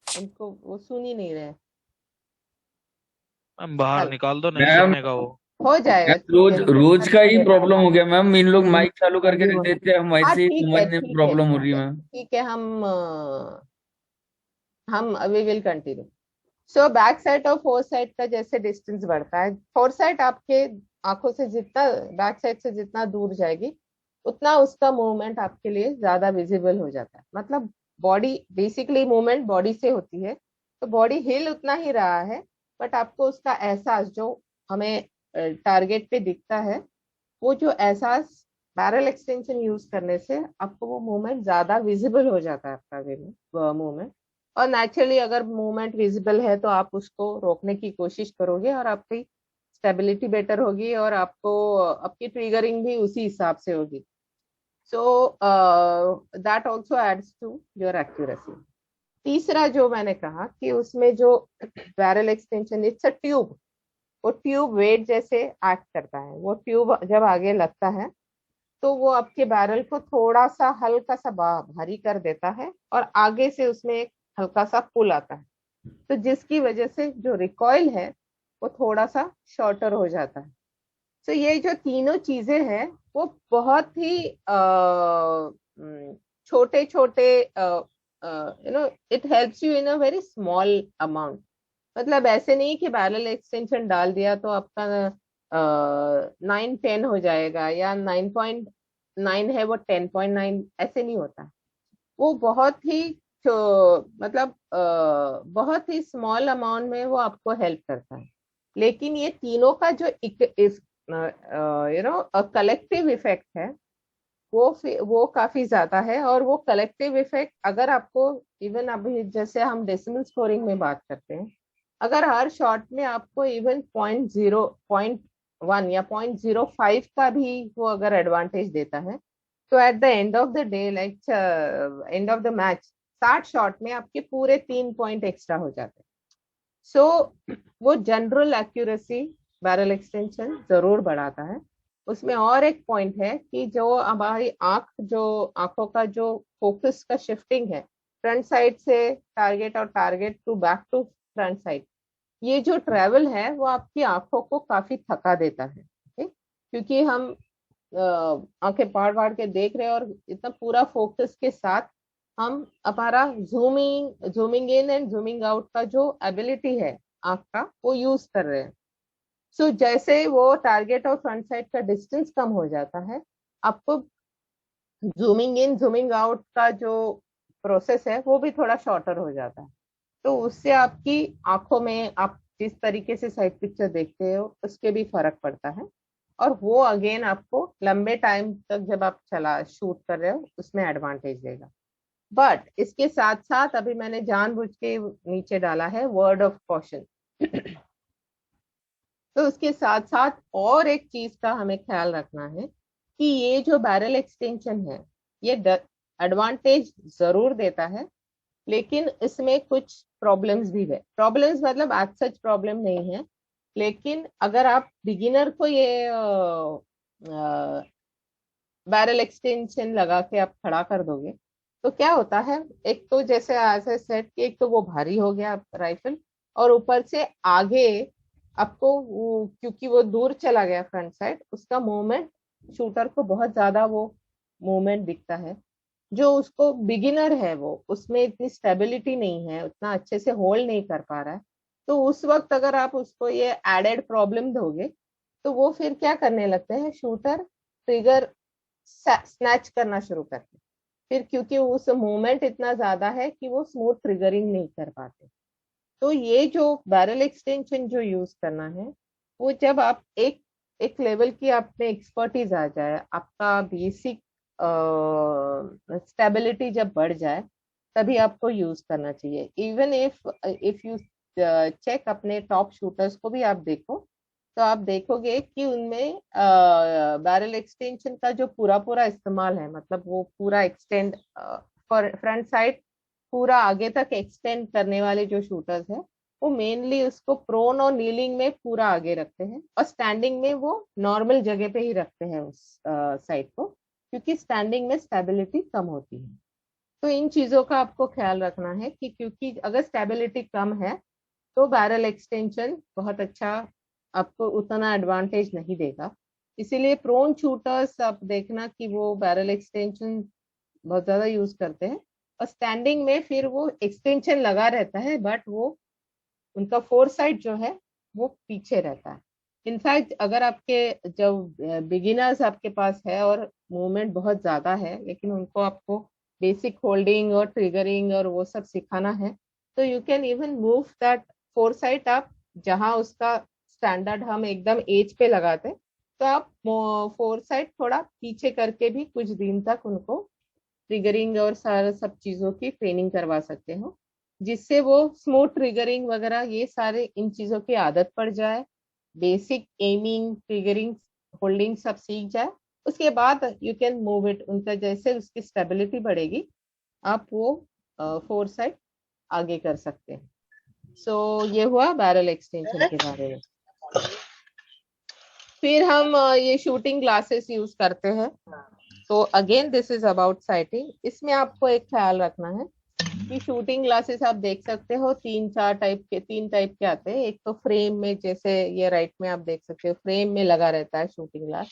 उनको वो सुन ही नहीं रहे। मैम बाहर चलो, निकाल दो, नहीं मैम सुनने का वो। हो जाएगा। रोज रोज का ही प्रॉब्लम हो गया मैम। इन लोग माइक चालू करके रख देते हैं, हम हाँ वैसे ही ठीक है, समझने में ठीक है, प्रॉब्लम हो ठीक रही है है, मैम। ठीक है। हम we will continue. So back sight और फोर साइड का जैसे डिस्टेंस बढ़ता है, फोर साइड आपके आंखों से जितना, बैक साइड से जितना दूर जाएगी, उतना उसका मूवमेंट आपके लिए ज्यादा विजिबल हो जाता है। मतलब बॉडी, बेसिकली मूवमेंट बॉडी से होती है, तो बॉडी हिल उतना ही रहा है, बट आपको उसका एहसास जो हमें टारगेट पे दिखता है, वो जो एहसास बैरल एक्सटेंशन यूज करने से आपको वो मूवमेंट ज्यादा विजिबल हो जाता है, आपका मूवमेंट। और नेचुरली अगर मूवमेंट विजिबल है तो आप उसको रोकने की कोशिश करोगे, और आपकी स्टेबिलिटी बेटर होगी, और आपको आपकी ट्रिगरिंग भी उसी हिसाब से होगी। So that also adds to your accuracy. तीसरा जो मैंने कहा कि उसमें जो barrel extension, it's a tube. वो ट्यूब वेट जैसे एक्ट करता है। वो ट्यूब जब आगे लगता है तो वो आपके बैरल को थोड़ा सा हल्का सा भारी कर देता है, और आगे से उसमें एक हल्का सा पुल आता है, तो जिसकी वजह से जो रिकॉइल है वो थोड़ा सा शॉर्टर हो जाता है। तो ये जो तीनों चीजें हैं वो बहुत ही छोटे छोटे, it helps you in a very small amount. मतलब ऐसे नहीं कि बैरल एक्सटेंशन डाल दिया तो आपका 9-10 हो जाएगा, या 9.9 है वो 10.9, ऐसे नहीं होता। वो बहुत ही मतलब बहुत ही स्मॉल अमाउंट में वो आपको हेल्प करता है। लेकिन ये तीनों का जो कलेक्टिव इफेक्ट है वो काफी ज्यादा है। और वो कलेक्टिव इफेक्ट अगर आपको, इवन अभी जैसे हम डेसिमल स्कोरिंग में बात करते हैं, अगर हर शॉट में आपको इवन 0.1 या 0.05 का भी वो अगर एडवांटेज देता है, तो at the end of the day, like end of the match, 60 shot में आपके पूरे 3 पॉइंट एक्स्ट्रा हो जाते हैं। सो वो जनरल एक्यूरेसी बैरल एक्सटेंशन जरूर बढ़ाता है। उसमें और एक पॉइंट है कि जो हमारी आंखों का जो फोकस का शिफ्टिंग है, फ्रंट साइड से टारगेट और target to back to front sight, ये जो ट्रेवल है वो आपकी आंखों को काफी थका देता है। क्योंकि हम आंखें फाड़ के देख रहे हैं, और इतना पूरा फोकस के साथ हम हमारा zooming in and zooming out का जो एबिलिटी है आंख का, वो यूज कर रहे हैं। सो जैसे वो टारगेट और फ्रंट साइड का डिस्टेंस कम हो जाता है, आपको जूमिंग इन जूमिंग आउट का जो प्रोसेस है वो भी थोड़ा शॉर्टर हो जाता है। तो उससे आपकी आंखों में आप जिस तरीके से साइड पिक्चर देखते हो उसके भी फर्क पड़ता है, और वो अगेन आपको लंबे टाइम तक जब आप शूट कर रहे हो उसमें एडवांटेज देगा। बट इसके साथ साथ अभी मैंने जानबूझ के नीचे डाला है वर्ड ऑफ कॉशन। तो उसके साथ साथ और एक चीज का हमें ख्याल रखना है कि ये जो बैरल एक्सटेंशन है ये एडवांटेज जरूर देता है, लेकिन इसमें कुछ प्रॉब्लम्स भी है। प्रॉब्लम्स मतलब आज सच प्रॉब्लम नहीं है, लेकिन अगर आप बिगिनर को ये बैरल एक्सटेंशन लगा के आप खड़ा कर दोगे तो क्या होता है, एक तो जैसे ऐसे सेट कि एक तो वो भारी हो गया राइफल, और ऊपर से आगे आपको क्योंकि वो दूर चला गया फ्रंट साइड, उसका मूवमेंट शूटर को बहुत ज्यादा वो मूवमेंट दिखता है। जो उसको बिगिनर है वो उसमें इतनी स्टेबिलिटी नहीं है, उतना अच्छे से होल्ड नहीं कर पा रहा है। तो उस वक्त अगर आप उसको ये एडेड प्रॉब्लम दोगे तो वो फिर क्या करने लगते हैं, शूटर ट्रिगर स्नैच करना शुरू करते, फिर क्योंकि उस मूवमेंट इतना ज्यादा है कि वो स्मूथ ट्रिगरिंग नहीं कर पाते। तो ये जो बैरल एक्सटेंशन जो यूज करना है, वो जब आप एक लेवल की आप में एक्सपर्टीज आ जाए, आपका बेसिक स्टेबिलिटी जब बढ़ जाए, तभी आपको यूज करना चाहिए। इवन इफ यू चेक अपने टॉप शूटर्स को भी आप देखो, तो आप देखोगे कि उनमें बैरल एक्सटेंशन का जो पूरा पूरा इस्तेमाल है, मतलब वो पूरा एक्सटेंड फ्रंट साइड पूरा आगे तक एक्सटेंड करने वाले जो शूटर्स हैं, वो मेनली उसको प्रोन और नीलिंग में पूरा आगे रखते हैं, और स्टैंडिंग में वो नॉर्मल जगह पे ही रखते हैं उस साइड को, क्योंकि स्टैंडिंग में स्टेबिलिटी कम होती है। तो इन चीजों का आपको ख्याल रखना है कि क्योंकि अगर स्टेबिलिटी कम है तो बैरल एक्सटेंशन बहुत अच्छा आपको उतना एडवांटेज नहीं देगा। इसीलिए प्रोन शूटर्स आप देखना कि वो बैरल एक्सटेंशन बहुत ज्यादा यूज करते हैं, और स्टैंडिंग में फिर वो एक्सटेंशन लगा रहता है, बट वो उनका फोर साइड जो है वो पीछे रहता है। इनफैक्ट अगर आपके जब बिगिनर्स आपके पास है और मूवमेंट बहुत ज्यादा है, लेकिन उनको आपको बेसिक होल्डिंग और ट्रिगरिंग और वो सब सिखाना है, तो you can even move that four side आप, जहां उसका स्टैंडर्ड हम एकदम एज पे लगाते, तो आप फोर साइड थोड़ा पीछे करके भी कुछ दिन तक उनको ट्रिगरिंग और सारा सब चीजों की ट्रेनिंग करवा सकते हो, जिससे वो स्मूथ ट्रिगरिंग वगैरह ये सारे इन चीजों की आदत पड़ जाए, बेसिक एमिंग ट्रिगरिंग होल्डिंग सब सीख जाए। उसके बाद यू कैन मूव इट, उनका जैसे उसकी स्टेबिलिटी बढ़ेगी आप वो फोर साइड आगे कर सकते हैं। सो ये हुआ बैरल एक्सटेंशन के बारे में। फिर हम ये शूटिंग ग्लासेस यूज करते हैं। तो again this is about sighting. इसमें आपको एक ख्याल रखना है कि शूटिंग ग्लासेस आप देख सकते हो तीन टाइप के आते हैं। एक तो फ्रेम में, जैसे ये राइट में आप देख सकते हो, फ्रेम में लगा रहता है शूटिंग ग्लास।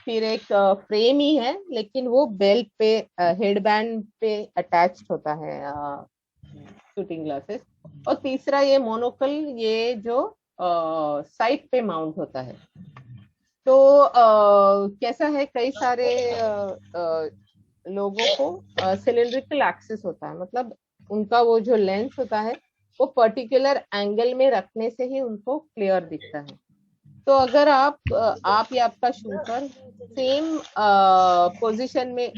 फिर एक फ्रेम ही है लेकिन वो बेल्ट पे हेडबैंड पे अटैच्ड होता है शूटिंग ग्लासेस। और तीसरा ये मोनोकल, ये जो साइड पे माउंट होता है। तो कैसा है, कई सारे लोगों को सिलिंड्रिकल एक्सिस होता है, मतलब उनका वो जो लेंस होता है वो पर्टिकुलर एंगल में रखने से ही उनको क्लियर दिखता है। तो अगर आप या आपका शूटर सेम पोजीशन में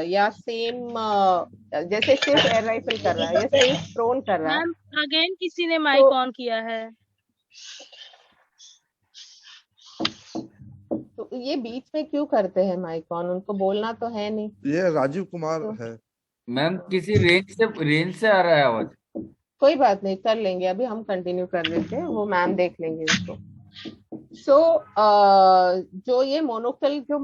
या सेम जैसे सिर्फ एयर राइफल कर रहा है या सिर्फ प्रोन कर रहा है। मैम अगेन किसी ने माइक ऑन किया है। तो ये बीच में क्यों करते हैं माइक ऑन? उनको बोलना तो है नहीं। ये राजीव कुमार तो है। मैम किसी रेंज से आ रहा है आवाज। कोई बात नहीं, कर लेंगे, अभी हम कंटिन्यू कर लेते हैं, वो मैम देख लेंगे उसको। सो जो ये मोनोकल जो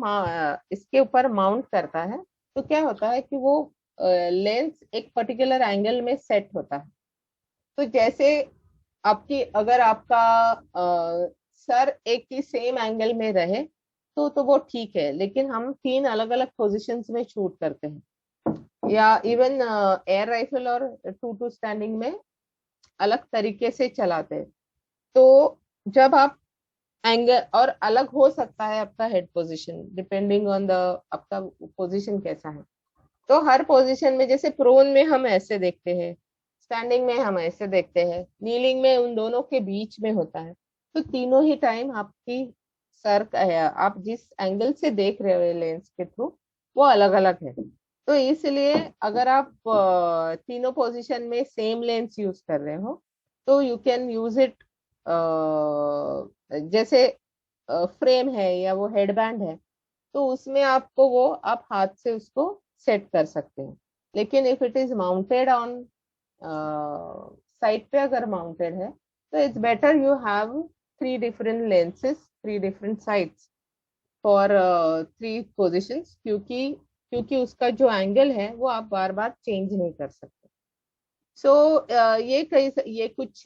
इसके ऊपर माउंट करता है, तो क्या होता है कि वो लेंस एक पर्टिकुलर एंगल में सेट होता है। तो जैसे अगर आपका सर एक ही सेम एंगल में रहे तो वो ठीक है, लेकिन हम 3 अलग अलग पोजीशंस में शूट करते हैं, या इवन एयर राइफल और 2-2 स्टैंडिंग में अलग तरीके से चलाते हैं। तो जब आप एंगल और अलग हो सकता है आपका head position, depending on the आपका पोजीशन कैसा है। तो हर पोजीशन में, जैसे प्रोन में हम ऐसे देखते हैं, स्टैंडिंग में हम ऐसे देखते हैं, नीलिंग में उन दोनों के बीच में होता है। तो तीनों ही टाइम आपकी सर का है, आप जिस एंगल से देख रहे हो लेंस के थ्रू, वो अलग अलग है। तो इसलिए अगर आप तीनों पोजीशन में सेम लेंस यूज कर रहे हो तो यू कैन यूज इट, जैसे फ्रेम है या वो हेडबैंड है, तो उसमें आपको वो आप हाथ से उसको सेट कर सकते हैं। लेकिन if it is mounted on side पे अगर माउंटेड है, तो it's better you have 3 different lenses, 3 different sides for 3 positions, क्योंकि उसका जो एंगल है वो आप बार बार चेंज नहीं कर सकते। सो ये कुछ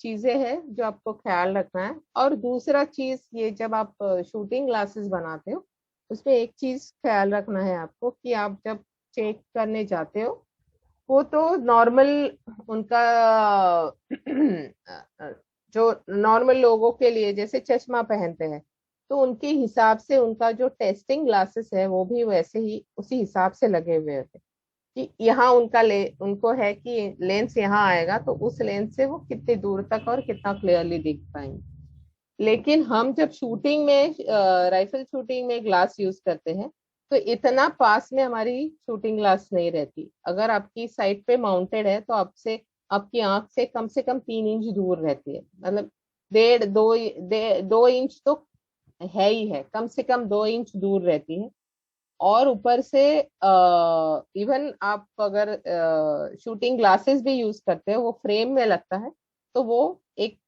चीजें हैं जो आपको ख्याल रखना है। और दूसरा चीज, ये जब आप शूटिंग ग्लासेस बनाते हो, उसमें एक चीज ख्याल रखना है आपको कि आप जब चेक करने जाते हो, वो तो नॉर्मल उनका जो नॉर्मल लोगों के लिए जैसे चश्मा पहनते हैं, तो उनके हिसाब से उनका जो टेस्टिंग ग्लासेस है वो भी वैसे ही उसी हिसाब से लगे हुए होते हैं कि यहाँ उनको है कि लेंस यहाँ आएगा, तो उस लेंस से वो कितनी दूर तक और कितना क्लियरली दिख पाएंगे। लेकिन हम जब शूटिंग में राइफल शूटिंग में ग्लास यूज करते हैं, तो इतना पास में हमारी शूटिंग ग्लास नहीं रहती। अगर आपकी साइड पे माउंटेड है तो आपसे आपकी आंख से कम 3 इंच दूर रहती है, मतलब 2 इंच तो है ही है, कम से कम 2 इंच दूर रहती है। और ऊपर से इवन आप अगर शूटिंग ग्लासेस भी यूज करते हो, वो फ्रेम में लगता है तो वो एक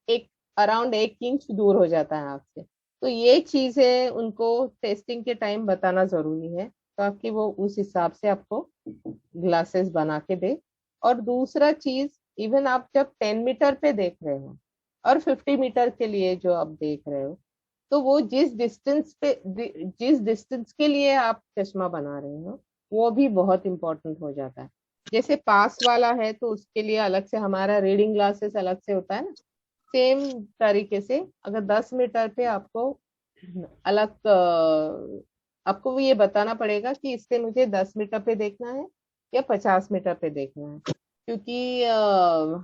एक अराउंड 1 इंच दूर हो जाता है आपसे। तो ये चीजें उनको टेस्टिंग के टाइम बताना जरूरी है, ताकि वो उस हिसाब से आपको ग्लासेस बना के दे। और दूसरा चीज, इवन आप जब 10 मीटर पे देख रहे हो और 50 मीटर के लिए जो आप देख रहे हो, तो वो जिस डिस्टेंस के लिए आप चश्मा बना रहे हो वो भी बहुत इंपॉर्टेंट हो जाता है। जैसे पास वाला है तो उसके लिए अलग से हमारा रीडिंग ग्लासेस अलग से होता है ना, सेम तरीके से अगर 10 मीटर पे आपको अलग आपको ये बताना पड़ेगा कि इससे मुझे 10 मीटर पे देखना है या 50 मीटर पे देखना है, क्योंकि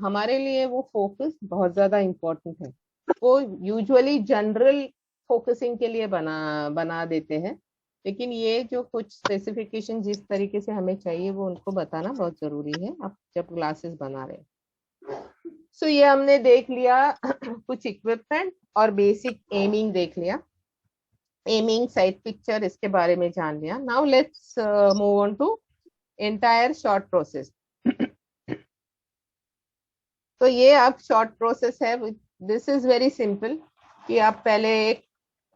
हमारे लिए वो फोकस बहुत ज्यादा इम्पोर्टेंट है। वो यूजुअली जनरल फोकसिंग के लिए बना देते हैं, लेकिन ये जो कुछ स्पेसिफिकेशन जिस तरीके से हमें चाहिए वो उनको बताना बहुत जरूरी है आप जब क्लासेस बना रहे हैं। सो ये हमने देख लिया कुछ इक्विपमेंट और बेसिक एमिंग देख लिया, एमिंग, साइड पिक्चर, इसके बारे में जान लिया। Now let's move on to entire shot process. तो ये अब शॉर्ट प्रोसेस है। दिस इज वेरी सिंपल कि आप पहले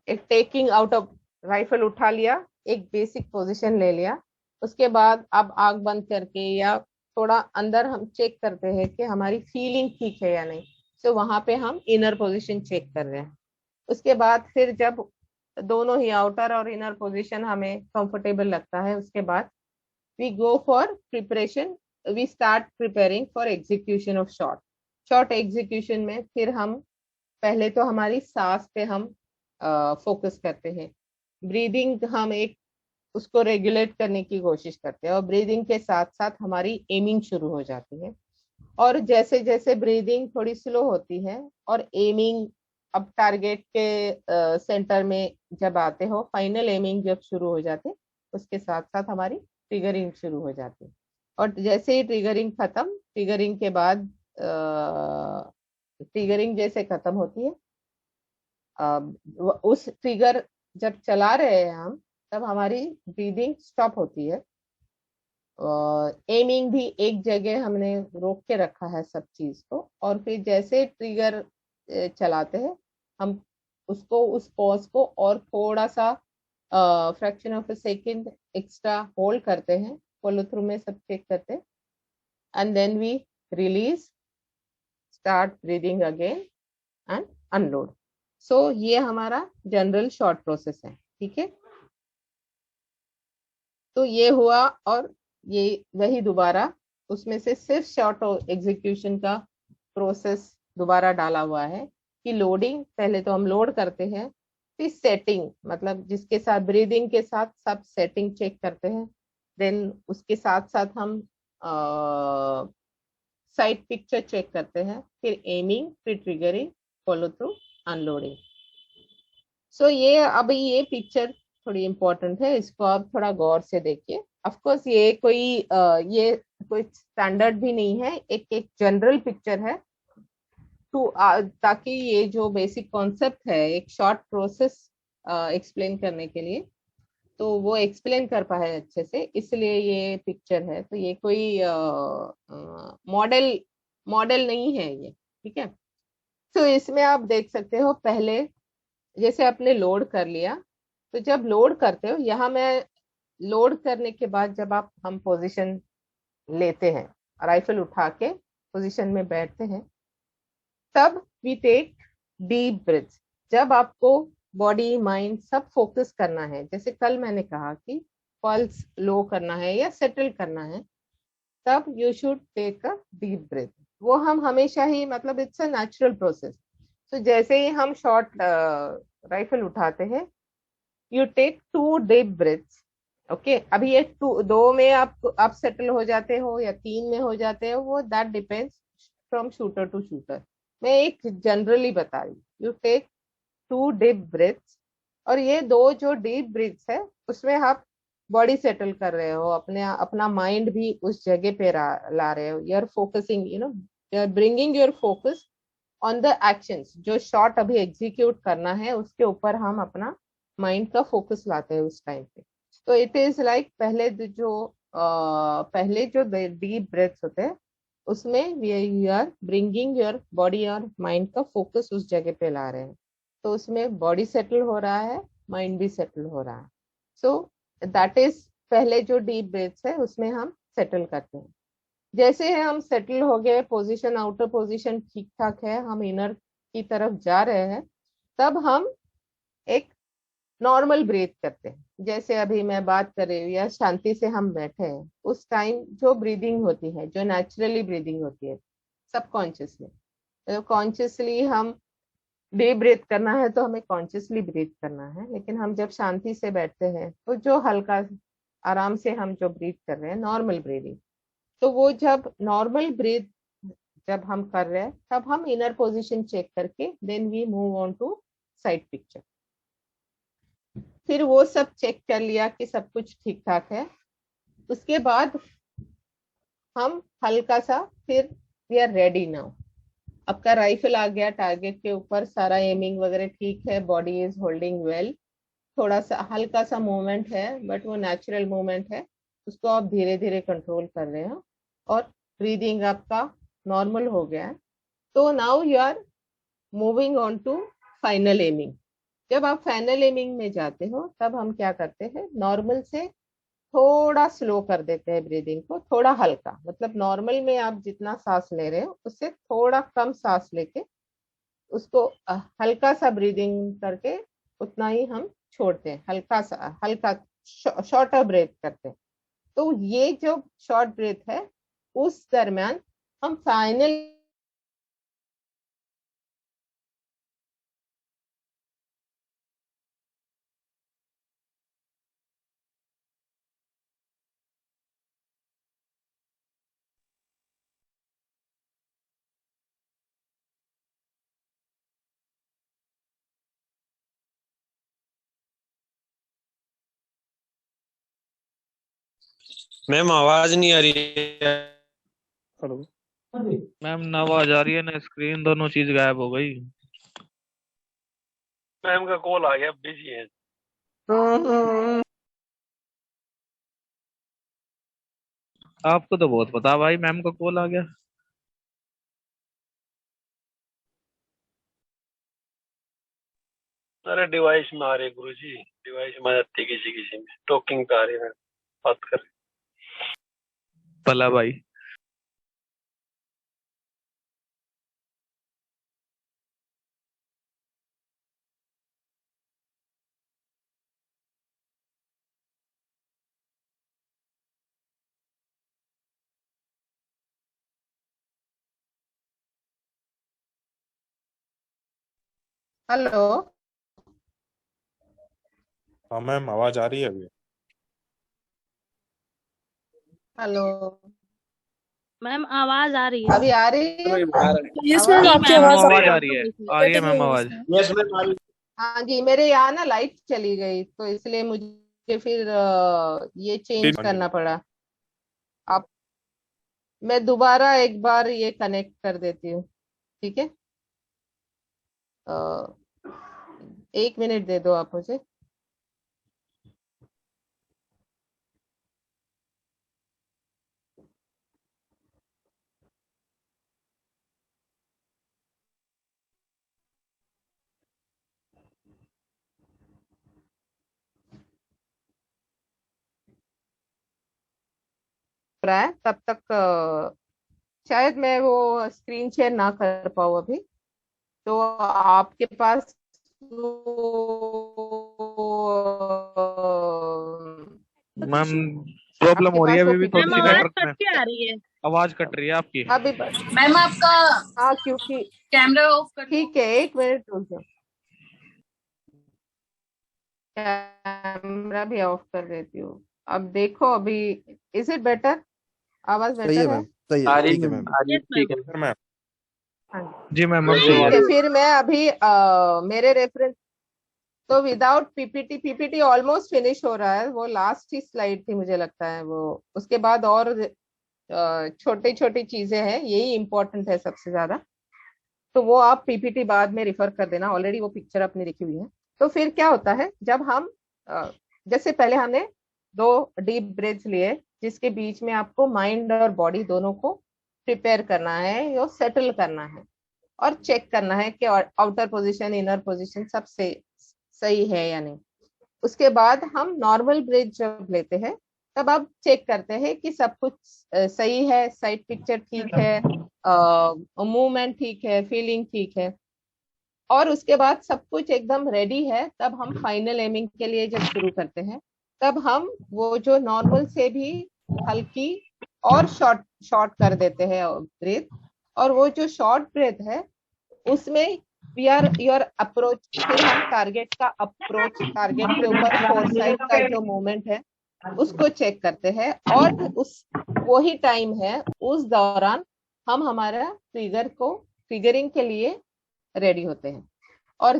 एक टेकिंग आउट ऑफ राइफल उठा लिया, एक बेसिक पोजीशन ले लिया, उसके बाद आप आंख बंद करके या थोड़ा अंदर हम चेक करते हैं कि हमारी फीलिंग ठीक है या नहीं। सो वहां पे हम इनर पोजीशन चेक कर रहे हैं। उसके बाद फिर जब दोनों ही आउटर और इनर पोजीशन हमें कंफर्टेबल लगता है, उसके बाद we go for preparation, we start preparing for execution of shot. Shot execution में फिर हम पहले तो हमारी सांस पे हम फोकस करते हैं। ब्रीदिंग हम एक उसको रेगुलेट करने की कोशिश करते हैं, और ब्रीदिंग के साथ साथ हमारी एमिंग शुरू हो जाती है। और जैसे जैसे ब्रीदिंग थोड़ी स्लो होती है और एमिंग अब टारगेट के सेंटर में जब आते हो, फाइनल एमिंग जब शुरू हो जाते, उसके साथ साथ हमारी ट्रिगरिंग शुरू हो जाती है। और जैसे ही ट्रिगरिंग खत्म, ट्रिगरिंग के बाद ट्रिगरिंग जैसे खत्म होती है, उस ट्रिगर जब चला रहे हैं हम, तब हमारी ब्रीदिंग स्टॉप होती है। एमिंग भी एक जगह हमने रोक के रखा है सब चीज को, और फिर जैसे ट्रिगर चलाते हैं हम उसको, उस पॉज को और थोड़ा सा fraction of a second extra hold करते हैं, फॉलो थ्रू में सब चेक करते हैं, and then we release, start breathing again and unload. So ये हमारा जनरल शॉर्ट प्रोसेस है, ठीक है। तो ये हुआ, और ये वही दोबारा उसमें से सिर्फ शॉर्ट एग्जीक्यूशन का प्रोसेस दोबारा डाला हुआ है कि लोडिंग, पहले तो हम लोड करते हैं, फिर सेटिंग, मतलब जिसके साथ ब्रीदिंग के साथ सब सेटिंग चेक करते हैं, देन उसके साथ साथ हम साइड पिक्चर चेक करते हैं, फिर एमिंग, फिर ट्रिगरिंग, फॉलो थ्रू, अनलोडिंग। सो ये अभी ये पिक्चर थोड़ी इंपॉर्टेंट है, इसको आप थोड़ा गौर से देखिए। ऑफ कोर्स ये कोई स्टैंडर्ड भी नहीं है, एक जनरल पिक्चर है ताकि ये जो बेसिक कॉन्सेप्ट है एक शॉर्ट प्रोसेस एक्सप्लेन करने के लिए, तो वो एक्सप्लेन कर पाए अच्छे से, इसलिए ये पिक्चर है। तो ये कोई मॉडल नहीं है ये, ठीक है। तो इसमें आप देख सकते हो, पहले जैसे आपने लोड कर लिया, तो जब लोड करते हो, यहाँ मैं लोड करने के बाद जब हम पोजीशन लेते हैं, राइफल उठा के पोजीशन में बैठते हैं, तब वी टेक डीप ब्रीथ। जब आपको बॉडी माइंड सब फोकस करना है, जैसे कल मैंने कहा कि पल्स लो करना है या सेटल करना है, तब you should take a deep breath. वो हम हमेशा ही, मतलब इट्स अ नेचुरल प्रोसेस। तो जैसे ही हम शॉर्ट राइफल उठाते हैं, you take 2 deep breaths, okay. अभी ये 2 में आप सेटल हो जाते हो या 3 में हो जाते हो, वो that depends from shooter to shooter. मैं एक जनरली बता रही हूँ, यू टेक 2 डीप ब्रीथ्स और ये दो जो डीप ब्रीथ्स है उसमें आप बॉडी सेटल कर रहे हो, अपना माइंड भी उस जगह पे ला रहे हो। You are focusing, you are bringing your focus on the actions. जो शॉट अभी एग्जीक्यूट करना है उसके ऊपर हम अपना माइंड का फोकस लाते हैं उस टाइम पे। तो इट इज लाइक पहले जो डीप ब्रेथ्स होते हैं उसमें you are bringing your body और माइंड का फोकस उस जगह पे ला रहे हैं, तो उसमें बॉडी सेटल हो रहा है, माइंड भी सेटल हो रहा है। सो दैट इज पहले जो डीप ब्रेथ्स है उसमें हम सेटल करते हैं। जैसे है हम सेटल हो गए, पोजीशन आउटर पोजीशन ठीक ठाक है, हम इनर की तरफ जा रहे हैं, तब हम एक नॉर्मल ब्रीथ करते हैं। जैसे अभी मैं बात कर रही हूँ या शांति से हम बैठे हैं, उस टाइम जो ब्रीदिंग होती है, जो नेचुरली ब्रीदिंग होती है सबकॉन्शियसली, तो कॉन्शियसली हम डीप ब्रीथ करना है तो हमें कॉन्शियसली ब्रीथ करना है। लेकिन हम जब शांति से बैठते हैं तो जो हल्का आराम से हम जो ब्रीथ कर रहे हैं नॉर्मल ब्रीदिंग, तो वो जब नॉर्मल ब्रीथ जब हम कर रहे हैं तब हम इनर पोजीशन चेक करके then we move on to sight picture. फिर वो सब चेक कर लिया कि सब कुछ ठीक ठाक है, उसके बाद हम हल्का सा फिर वी आर रेडी नाउ। आपका राइफल आ गया टारगेट के ऊपर, सारा एमिंग वगैरह ठीक है, बॉडी इज होल्डिंग वेल, थोड़ा सा हल्का सा मूवमेंट है बट वो नेचुरल मूवमेंट है, उसको आप धीरे धीरे कंट्रोल कर रहे हो और ब्रीदिंग आपका नॉर्मल हो गया है। तो now you are moving on to final aiming. जब आप फाइनल एमिंग में जाते हो तब हम क्या करते हैं, नॉर्मल से थोड़ा स्लो कर देते हैं ब्रीदिंग को, थोड़ा हल्का, मतलब नॉर्मल में आप जितना सांस ले रहे हो उससे थोड़ा कम सांस लेके उसको हल्का सा ब्रीदिंग करके उतना ही हम छोड़ते हैं, हल्का शॉर्टर ब्रेथ करते हैं। तो ये जो शॉर्ट ब्रेथ है उस दरमियान हम फाइनल मैम आवाज नहीं आ रही है। हेलो मैम ना आवाज आ रही है ना स्क्रीन, दोनों चीज गायब हो गई। मैम का कॉल आ गया, बिजी है। आपको तो बहुत पता भाई, मैम का कॉल आ गया। अरे डिवाइस में आ रही है गुरुजी, डिवाइस में आ जाती है किसी किसी में, टॉकिंग पे आ रही है, बात कर रही। भला भाई। हेलो हाँ मैम आवाज आ रही है अभी। हेलो मैम आवाज आ रही है। अभी आ रही है? यस आवाज- मैम, जी आपकी मैम, आवाज आवाज आ रही है, आ रही है मैम आवाज। हाँ जी, मेरे यहाँ ना लाइट चली गई तो इसलिए मुझे फिर ये चेंज करना पड़ा। आप मैं दोबारा एक बार ये कनेक्ट कर देती हूँ, ठीक है? 1 मिनट दे दो आप मुझे। रहा है तब तक शायद मैं वो स्क्रीन शेयर ना कर पाऊँ अभी, तो आपके पास मैम प्रॉब्लम हो रही है अभी भी थोड़ी मैम सी आवाज नेटवर्क कट में, के आ रही है। आवाज कट रही है आपकी। अभी मैम आपका हाँ, क्योंकि कैमरा ऑफ कर दो। ठीक है, 1 मिनट रुक जाओ, कैमरा भी ऑफ कर देती हूँ। अब देखो अभी, इज इट बेटर? आवाज सही है बेटर है? मैम, सही आ है, रही ठीक है है, मैम। आ रही है, ठीक है मैम हाँ जी। जी मैम अब ठीक सही है, है। फिर मैं अभी मेरे रेफरेंस तो विदाउट पीपीटी ऑलमोस्ट फिनिश हो रहा है, वो लास्ट ही स्लाइड थी मुझे लगता है वो, उसके बाद और छोटी छोटी चीजें हैं, यही इंपॉर्टेंट है सबसे ज्यादा। तो वो आप पीपीटी बाद में रिफर कर देना, ऑलरेडी वो पिक्चर अपनी लिखी हुई है। तो फिर क्या होता है, जब हम जैसे पहले हमने 2 डीप ब्रेथ्स लिए, जिसके बीच में आपको माइंड और बॉडी दोनों को प्रिपेयर करना है, यो सेटल करना है और चेक करना है कि आउटर पोजीशन इनर पोजीशन सब सही है या नहीं। उसके बाद हम नॉर्मल ब्रेथ जब लेते हैं तब आप चेक करते हैं कि सब कुछ सही है, साइड पिक्चर ठीक है, मूवमेंट ठीक है, फीलिंग ठीक है, और उसके बाद सब कुछ एकदम रेडी है, तब हम फाइनल एमिंग के लिए जब शुरू करते हैं, तब हम वो जो नॉर्मल से भी हल्की और शॉर्ट कर देते हैं ब्रेथ, और वो जो शॉर्ट ब्रेथ है उसमें योर अप्रोच, फिर हम टारगेट का अप्रोच, टारगेट के ऊपर फोरसाइट का जो मूवमेंट है उसको चेक करते हैं, और उस वही टाइम है, उस दौरान हम हमारा ट्रिगरिंग के लिए रेडी होते हैं। और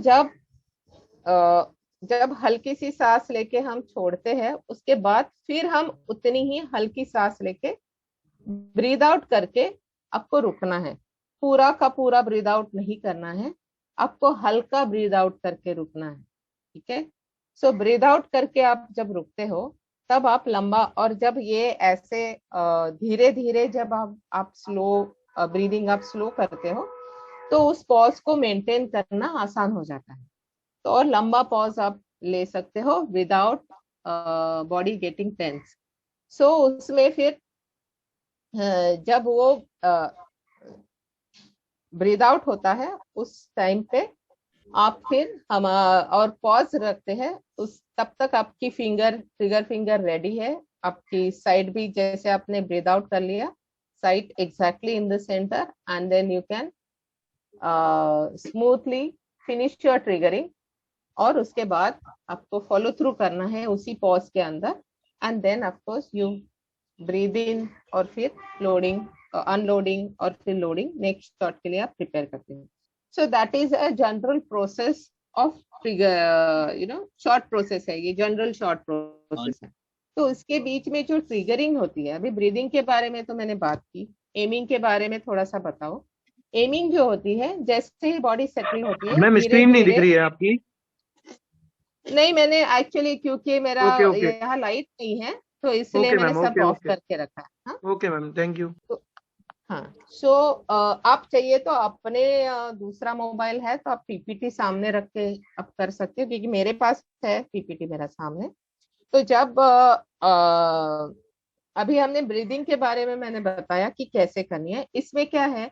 जब हल्की सी सांस लेके हम छोड़ते हैं, उसके बाद फिर हम उतनी ही हल्की सांस लेके ब्रीद आउट करके आपको रुकना है, पूरा का पूरा ब्रीद आउट नहीं करना है, आपको हल्का ब्रीद आउट करके रुकना है, ठीक है। सो ब्रीद आउट करके आप जब रुकते हो तब आप लंबा, और जब ये ऐसे धीरे धीरे जब आप स्लो ब्रीदिंग आप स्लो करते हो तो उस पॉज को मेंटेन करना आसान हो जाता है। तो और लंबा पॉज आप ले सकते हो विदाउट बॉडी गेटिंग टेंस। सो उसमें फिर जब वो ब्रीद आउट होता है उस टाइम पे आप फिर हम और पॉज रखते हैं, उस तब तक आपकी ट्रिगर फिंगर रेडी है, आपकी साइड भी जैसे आपने ब्रीद आउट कर लिया, sight exactly in the centre, and then you can smoothly finish your triggering. और उसके बाद आपको फॉलो थ्रू करना है उसी पॉज के अंदर, and then of course you breathe in, और फिर लोडिंग, अनलोडिंग, और फिर लोडिंग, नेक्स्ट शॉट के लिए आप प्रिपेयर करते हैं। So that is a general process of trigger, short process है ये, जनरल शॉर्ट प्रोसेस है। तो इसके बीच में जो ट्रिगरिंग होती है, अभी ब्रीदिंग के बारे में तो मैंने बात की, एमिंग के बारे में थोड़ा सा बताओ। एमिंग जो होती है, जैसे ही बॉडी सेटल होती है, मैम स्क्रीन नहीं दिख रही है आपकी। नहीं, मैंने एक्चुअली, क्योंकि मेरा यहाँ लाइट नहीं है तो इसलिए मैंने सब ऑफ करके रखा है। Okay ma'am, thank you. हाँ, सो आप चाहिए तो अपने दूसरा मोबाइल है तो आप पीपीटी सामने रख के आप कर सकते हो, क्योंकि मेरे पास है पीपीटी मेरा सामने। तो जब अभी हमने ब्रीदिंग के बारे में मैंने बताया कि कैसे करनी है। इसमें क्या है,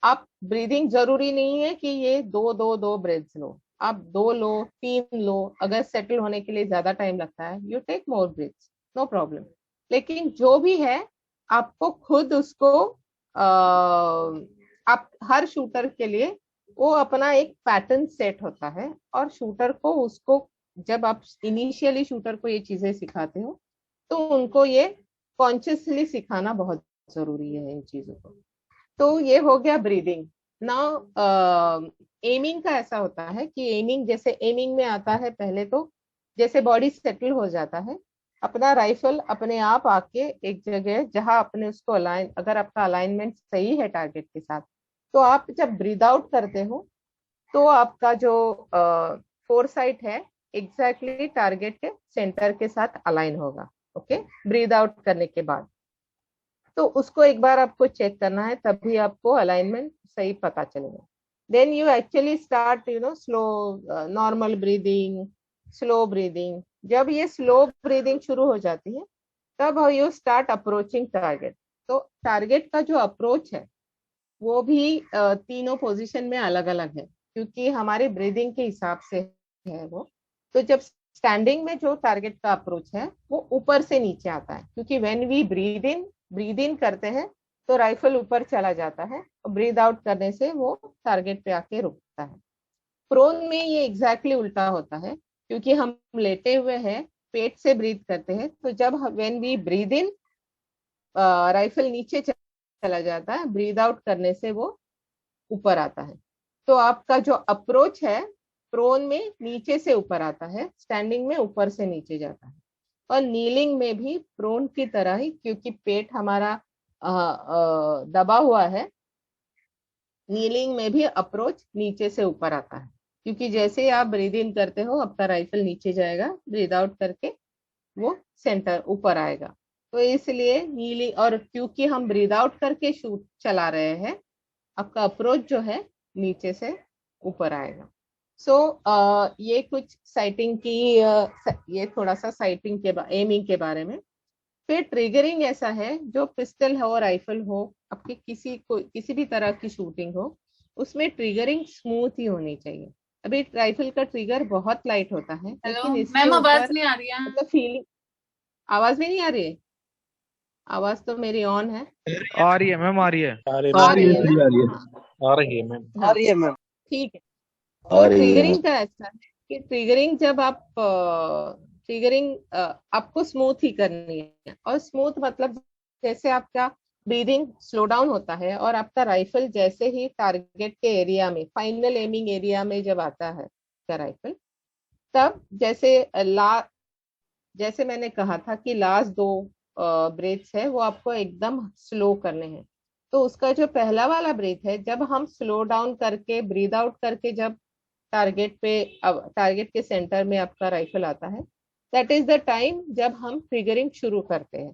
आप ब्रीदिंग जरूरी नहीं है कि ये दो ब्रेथ्स लो, आप 2 लो, 3 लो, अगर सेटल होने के लिए ज्यादा टाइम लगता है you take more breaths, no problem. लेकिन जो भी है आपको खुद उसको आप हर शूटर के लिए वो अपना एक पैटर्न सेट होता है, और शूटर को उसको जब आप इनिशियली शूटर को ये चीजें सिखाते हो तो उनको ये कॉन्शियसली सिखाना बहुत जरूरी है इन चीजों को। तो ये हो गया ब्रीदिंग। नाउ एमिंग का ऐसा होता है कि एमिंग, जैसे एमिंग में आता है, पहले तो जैसे बॉडी सेटल हो जाता है, अपना राइफल अपने आप आके एक जगह जहां अपने उसको अलाइन, अगर आपका अलाइनमेंट सही है टारगेट के साथ, तो आप जब ब्रीद आउट करते हो तो आपका जो फोरसाइट है एग्जैक्टली टारगेट के सेंटर के साथ अलाइन होगा। ओके, ब्रीद आउट करने के बाद तो उसको एक बार आपको चेक करना है, तभी आपको अलाइनमेंट सही पता चलेगा। Then you actually start slow normal breathing, slow breathing. जब ये स्लो ब्रीदिंग शुरू हो जाती है तब यू स्टार्ट अप्रोचिंग टारगेट। तो टारगेट का जो अप्रोच है वो भी तीनों पोजीशन में अलग अलग है, क्योंकि हमारे ब्रीदिंग के हिसाब से है वो। तो जब स्टैंडिंग में जो टारगेट का अप्रोच है वो ऊपर से नीचे आता है, क्योंकि व्हेन वी ब्रीद इन करते हैं तो राइफल ऊपर चला जाता है, और ब्रीद आउट करने से वो टारगेट पे आके रुकता है। प्रोन में ये एग्जैक्टली उल्टा होता है, क्योंकि हम लेटे हुए हैं, पेट से ब्रीद करते हैं, तो जब when we breathe in rifle नीचे चला जाता है, ब्रीद आउट करने से वो ऊपर आता है। तो आपका जो अप्रोच है प्रोन में नीचे से ऊपर आता है, स्टैंडिंग में ऊपर से नीचे जाता है, और नीलिंग में भी प्रोन की तरह ही, क्योंकि पेट हमारा दबा हुआ है, नीलिंग में भी अप्रोच नीचे से ऊपर आता है, क्योंकि जैसे ही आप ब्रीद इन करते हो आपका राइफल नीचे जाएगा, ब्रीद आउट करके वो सेंटर ऊपर आएगा। तो इसलिए नीली, और क्योंकि हम ब्रीद आउट करके शूट चला रहे हैं, आपका अप्रोच जो है नीचे से ऊपर आएगा। ये कुछ साइटिंग की ये थोड़ा सा साइटिंग के एमिंग के बारे में। फिर ट्रिगरिंग ऐसा है, जो पिस्टल हो, राइफल हो, आपकी किसी भी तरह की शूटिंग हो, उसमें ट्रिगरिंग स्मूथ ही होनी चाहिए। अभी राइफल का ट्रिगर बहुत लाइट होता है, हेलो लेकिन इसके मैम, आवाज ऊपर नहीं आ रही है। मतलब फीलिंग, आवाज भी नहीं आ रही है? आवाज तो मेरी ऑन है। आ रही है मैम, आ रही है। आ रही है ना? आ रही है मैम। हाँ, मैम। ठीक है। तो ट्रिगरिंग का ऐसा है कि ट्रिगरिंग जब आप ट्रिगरिंग आपको स्मूथ ही करनी है, और स्मूथ मतलब जैसे आपका ब्रीदिंग स्लो डाउन होता है और आपका राइफल जैसे ही टारगेट के एरिया में, फाइनल एमिंग एरिया में जब आता है का राइफल, तब जैसे मैंने कहा था कि लास्ट दो ब्रेथ्स है वो आपको एकदम स्लो करने हैं। तो उसका जो पहला वाला ब्रेथ है, जब हम स्लो डाउन करके ब्रीद आउट करके जब टारगेट के सेंटर में आपका राइफल आता है, दैट इज द टाइम जब हम ट्रिगरिंग शुरू करते हैं।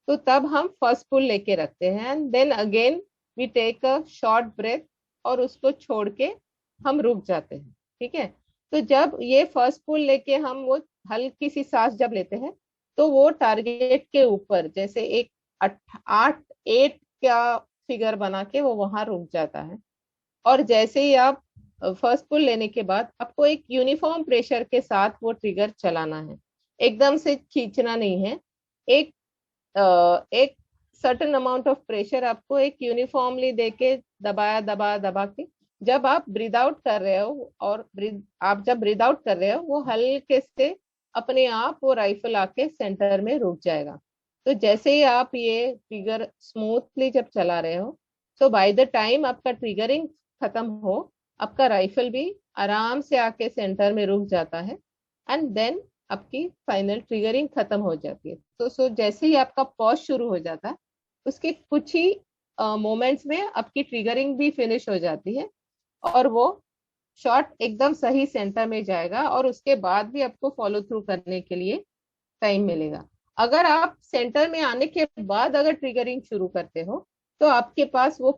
तो तब हम फर्स्ट पुल लेके रखते हैं, and then again we take a short breath, और उसको छोड़ के हम रुक जाते हैं। ठीक है। तो जब ये फर्स्ट पुल लेके हम वो हल्की सी सांस जब लेते हैं, तो वो टारगेट के ऊपर जैसे एक 8 का फिगर बना के वो वहां रुक जाता है। और जैसे ही आप फर्स्ट पुल लेने के बाद आपको एक यूनिफॉर्म प्रेशर के साथ वो ट्रिगर चलाना है, एकदम से खींचना नहीं है। एक एक सर्टेन अमाउंट ऑफ प्रेशर आपको एक यूनिफॉर्मली देके दबाया दबा दबा के, जब आप ब्रीद आउट कर रहे हो, और आप जब ब्रीद आउट कर रहे हो, वो हल्के से अपने आप वो राइफल आके सेंटर में रुक जाएगा। तो जैसे ही आप ये ट्रिगर स्मूथली जब चला रहे हो, तो बाय द टाइम आपका ट्रिगरिंग खत्म हो, आपका राइफल भी आराम से आके सेंटर में रुक जाता है, एंड देन आपकी फाइनल ट्रिगरिंग खत्म हो जाती है। तो जैसे ही आपका पॉज शुरू हो जाता है, उसके कुछ ही मोमेंट्स में आपकी ट्रिगरिंग भी फिनिश हो जाती है, और वो शॉट एकदम सही सेंटर में जाएगा, और उसके बाद भी आपको फॉलो थ्रू करने के लिए टाइम मिलेगा। अगर आप सेंटर में आने के बाद अगर ट्रिगरिंग शुरू करते हो, तो आपके पास वो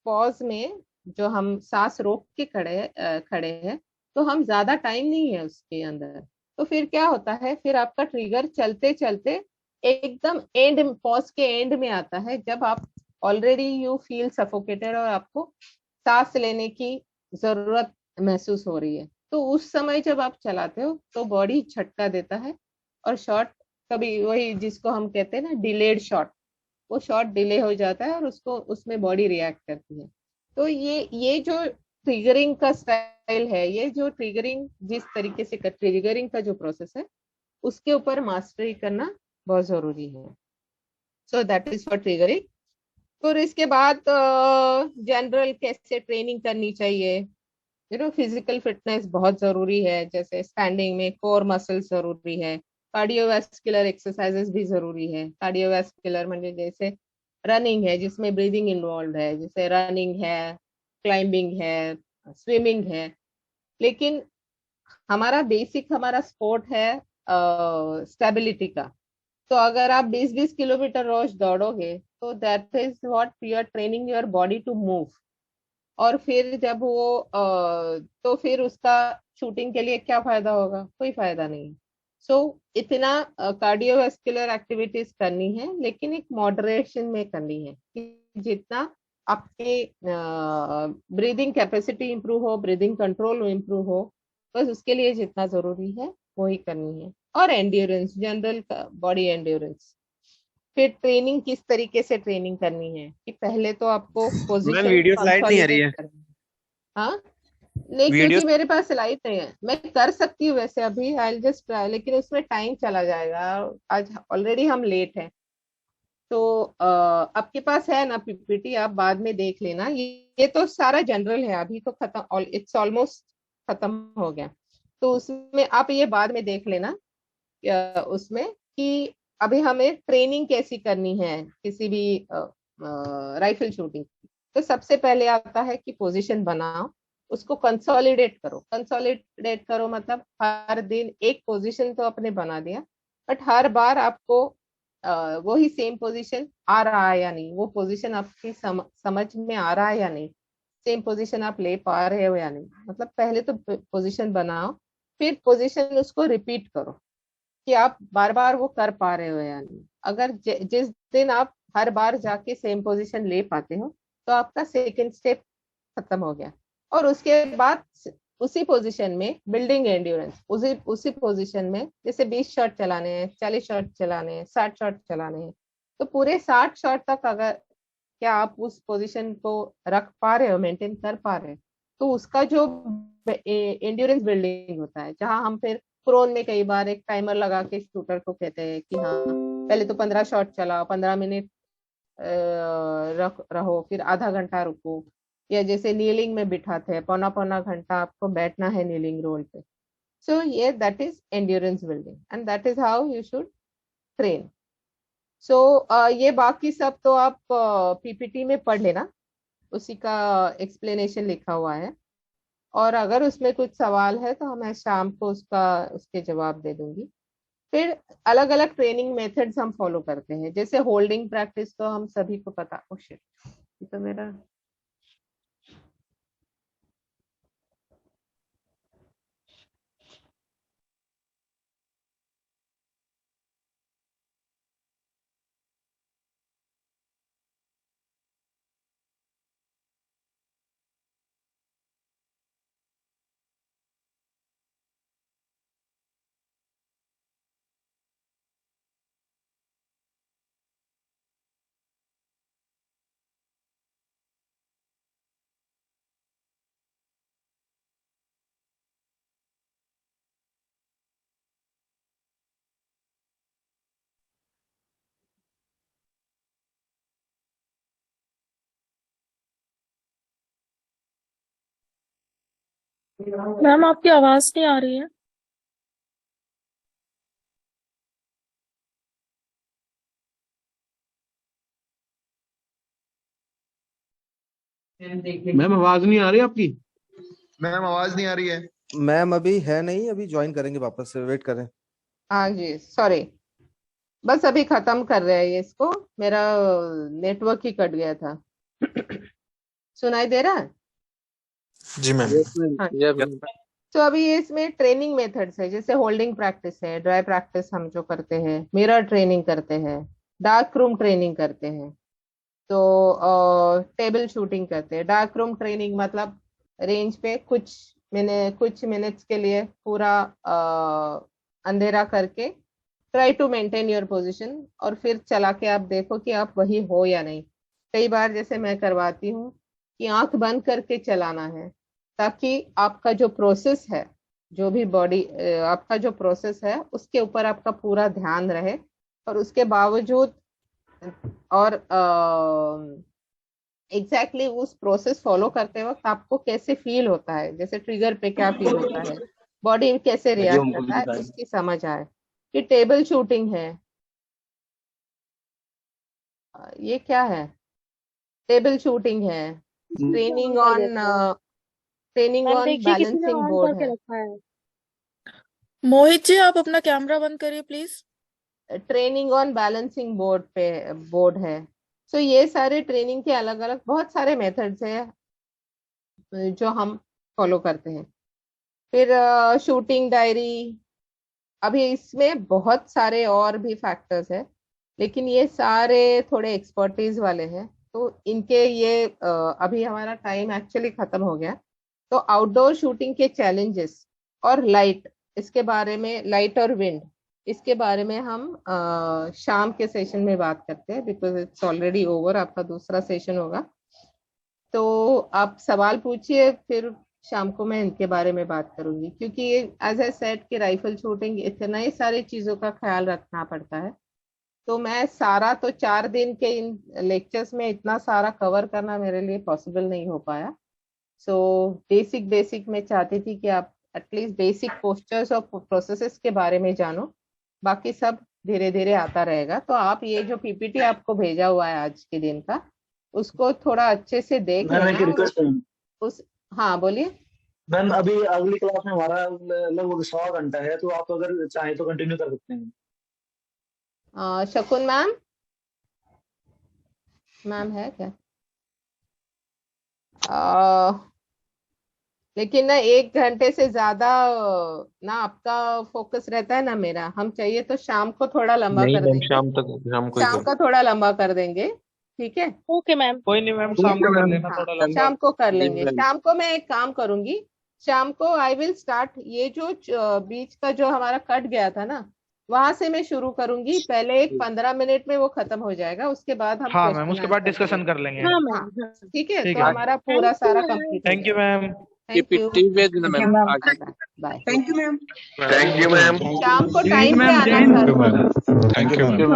पॉज में जो हम सांस रोक के खड़े हैं, तो हम ज्यादा टाइम नहीं है उसके अंदर। तो फिर क्या होता है, फिर आपका ट्रिगर चलते चलते एकदम एंड, पॉज के एंड में आता है, जब आप ऑलरेडी यू फील सफोकेटेड और आपको सांस लेने की जरूरत महसूस हो रही है। तो उस समय जब आप चलाते हो तो बॉडी झटका देता है, और शॉट कभी वही जिसको हम कहते हैं ना डिलेड शॉट, वो शॉट डिले हो जाता है और उसको उसमें बॉडी रिएक्ट करती है। तो ये जो ट्रिगरिंग का स्टाइल है, ये जो ट्रिगरिंग जिस तरीके से ट्रिगरिंग का जो प्रोसेस है, उसके ऊपर मास्टरी करना बहुत जरूरी है। So that is for triggering. फिर इसके बाद जनरल कैसे ट्रेनिंग करनी चाहिए, फिजिकल फिटनेस बहुत जरूरी है। जैसे स्टैंडिंग में कोर मसल्स जरूरी है, कार्डियोवास्कुलर एक्सरसाइजेस भी जरूरी है। कार्डियोवास्कुलर म्हणजे जैसे रनिंग है जिसमें ब्रीदिंग इन्वॉल्व है, जैसे रनिंग है, क्लाइंबिंग है, स्विमिंग है। लेकिन हमारा स्पोर्ट है स्टेबिलिटी का। तो अगर आप 20-20 किलोमीटर रोज दौड़ोगे, तो that is what you are training your body to move. और फिर जब वो तो फिर उसका शूटिंग के लिए क्या फायदा होगा? कोई फायदा नहीं। इतना कार्डियोवास्कुलर एक्टिविटीज करनी है, लेकिन एक मॉडरेशन में करनी है, कि जितना आपके ब्रीदिंग कैपेसिटी इंप्रूव हो, ब्रीदिंग कंट्रोल इंप्रूव हो, बस उसके लिए जितना जरूरी है वही करनी है। और एंड्योरेंस, जनरल बॉडी एंड्योरेंस। फिर ट्रेनिंग किस तरीके से ट्रेनिंग करनी है, कि पहले तो आपको पोजीशन वीडियो स्लाइड नहीं आ रही है। हाँ नहीं, क्योंकि मेरे पास स्लाइड नहीं है। मैं कर सकती हूँ वैसे अभी, आई जस्ट ट्राई, लेकिन उसमें टाइम चला जाएगा, आज ऑलरेडी हम लेट हैं। तो आपके पास है ना पीपीटी, आप बाद में देख लेना। ये तो सारा जनरल है, अभी तो खत्म, इट्स ऑलमोस्ट खत्म हो गया। तो उसमें आप ये बाद में देख लेना उसमें कि अभी हमें ट्रेनिंग कैसी करनी है किसी भी राइफल शूटिंग की। तो सबसे पहले आता है कि पोजीशन बनाओ, उसको कंसोलिडेट करो। कंसोलिडेट करो मतलब हर दिन एक पोजीशन तो आपने बना दिया, बट हर बार आपको वही सेम पोजीशन आ रहा है या नहीं, वो पोजीशन आपकी समझ में आ रहा है या नहीं, सेम पोजीशन आप ले पा रहे हो या नहीं। मतलब पहले तो पोजीशन बनाओ, फिर पोजीशन उसको रिपीट करो कि आप बार बार वो कर पा रहे हो या नहीं। अगर जिस दिन आप हर बार जाके सेम पोजीशन ले पाते हो तो आपका सेकंड स्टेप खत्म हो गया। और उसके बाद उसी पोजीशन में बिल्डिंग एंड्योरेंस, उसी पोजीशन में जैसे 20 शॉट चलाने हैं, 40 शॉट चलाने हैं, 60 शॉट चलाने हैं, तो पूरे 60 शॉट तक अगर क्या आप उस पोजीशन को रख पा रहे हो, मेंटेन कर पा रहे हो, तो उसका जो एंड्योरेंस बिल्डिंग होता है, जहां हम फिर प्रोन में कई बार एक टाइमर लगा के शूटर को कहते हैं कि हाँ पहले तो 15 शॉट चलाओ, 15 मिनट रहो, फिर आधा घंटा रुको, या जैसे नीलिंग में बिठाते हैं पौना पौना घंटा आपको बैठना है नीलिंग रोल पे। सो ये that is endurance building and that is how you should train. So ये बाकी सब तो आप पीपीटी में पढ़ लेना, उसी का एक्सप्लेनेशन लिखा हुआ है। और अगर उसमें कुछ सवाल है तो मैं शाम को उसके जवाब दे दूंगी। फिर अलग अलग ट्रेनिंग मेथड्स हम फॉलो करते हैं, जैसे होल्डिंग प्रैक्टिस तो हम सभी को पता। ओ शिट, तो मेरा मैम आपकी आवाज नहीं आ रही है। मैम आवाज नहीं आ रही आपकी? मैम आवाज नहीं आ रही है। मैम अभी है नहीं, अभी ज्वाइन करेंगे, वापस से वेट करें। हाँ जी, सॉरी, बस अभी खत्म कर रहे हैं ये इसको, मेरा नेटवर्क ही कट गया था। सुनाई दे रहा है? जी मैम। हाँ। तो अभी ये इसमें ट्रेनिंग मेथड्स है, जैसे होल्डिंग प्रैक्टिस है, ड्राई प्रैक्टिस हम जो करते हैं, मिरर ट्रेनिंग करते हैं, डार्क रूम ट्रेनिंग करते हैं, तो टेबल शूटिंग करते हैं। डार्क रूम ट्रेनिंग मतलब रेंज पे कुछ मिनट्स के लिए पूरा अंधेरा करके try to maintain your position, और फिर चला के आप देखो कि आप वही हो या नहीं। कई बार जैसे मैं करवाती हूँ कि आंख बंद करके चलाना है, ताकि आपका जो प्रोसेस है, जो भी बॉडी आपका जो प्रोसेस है उसके ऊपर आपका पूरा ध्यान रहे। और उसके बावजूद और एग्जैक्टली उस प्रोसेस फॉलो करते वक्त आपको कैसे फील होता है, जैसे ट्रिगर पे क्या फील होता है, बॉडी कैसे रिएक्ट करता है, उसकी समझ आए। कि टेबल शूटिंग है, ये क्या है, टेबल शूटिंग है, ट्रेनिंग ऑन मैम देखिए किसी ने बैलेंसिंग ऑन बोर्ड करके है, रखा है। मोहित जी आप अपना कैमरा बंद करिए please. Training on balancing board है। सो ये सारे ट्रेनिंग के अलग अलग बहुत सारे मेथड्स है जो हम फॉलो करते हैं। फिर शूटिंग डायरी, अभी इसमें बहुत सारे और भी फैक्टर्स है, लेकिन ये सारे थोड़े एक्सपर्टीज वाले हैं, तो इनके ये अभी हमारा टाइम एक्चुअली खत्म हो गया। तो आउटडोर शूटिंग के चैलेंजेस और लाइट, इसके बारे में, लाइट और विंड, इसके बारे में हम शाम के सेशन में बात करते हैं, बिकॉज इट्स ऑलरेडी ओवर, आपका दूसरा सेशन होगा। तो आप सवाल पूछिए, फिर शाम को मैं इनके बारे में बात करूंगी, क्योंकि ये एज ए सेट की राइफल शूटिंग इतना ही सारी चीजों का ख्याल रखना पड़ता है। तो मैं सारा तो 4 दिन के इन लेक्चर्स में इतना सारा कवर करना मेरे लिए पॉसिबल नहीं हो पाया। सो बेसिक मैं चाहती थी कि आप एटलीस्ट बेसिक पोस्चर्स और प्रोसेसेस के बारे में जानो, बाकी सब धीरे धीरे आता रहेगा। तो आप ये जो पीपीटी आपको भेजा हुआ है आज के दिन का, उसको थोड़ा अच्छे से देख मैम एक लेना। रिक्वेस्ट है उस हाँ बोलिए। मैम, अभी अगली क्लास में हमारा लगभग 100 घंटा है, तो आप अगर चाहें तो कंटिन्यू कर सकते हैं। शकुन मैम है क्या? लेकिन ना 1 घंटे से ज्यादा ना आपका फोकस रहता है ना मेरा। हम चाहिए तो शाम को थोड़ा लंबा नहीं कर मैम, देंगे, शाम को ही शाम करो। का थोड़ा लंबा कर देंगे, ठीक है? Okay ma'am. कोई नहीं मैम, शाम को कर लेना थोड़ा लंबा। शाम को कर लेंगे। मैम। शाम को मैं एक काम करूंगी, शाम को आई विल स्टार्ट, ये जो बीच का जो हमारा कट गया था ना, वहां से मैं शुरू करूंगी। पहले एक 15 मिनट में वो खत्म हो जाएगा, उसके बाद हम हाँ question मैम, उसके बाद answer डिस्कशन करेंगे। कर लेंगे। हाँ हाँ, मैम। ठीक है? ठीक तो है। हमारा पूरा सारा ma'am. Complete. Thank you ma'am. Thank you bye. Thank you ma'am. शाम को टाइम पे आना सर। Thank you ma'am.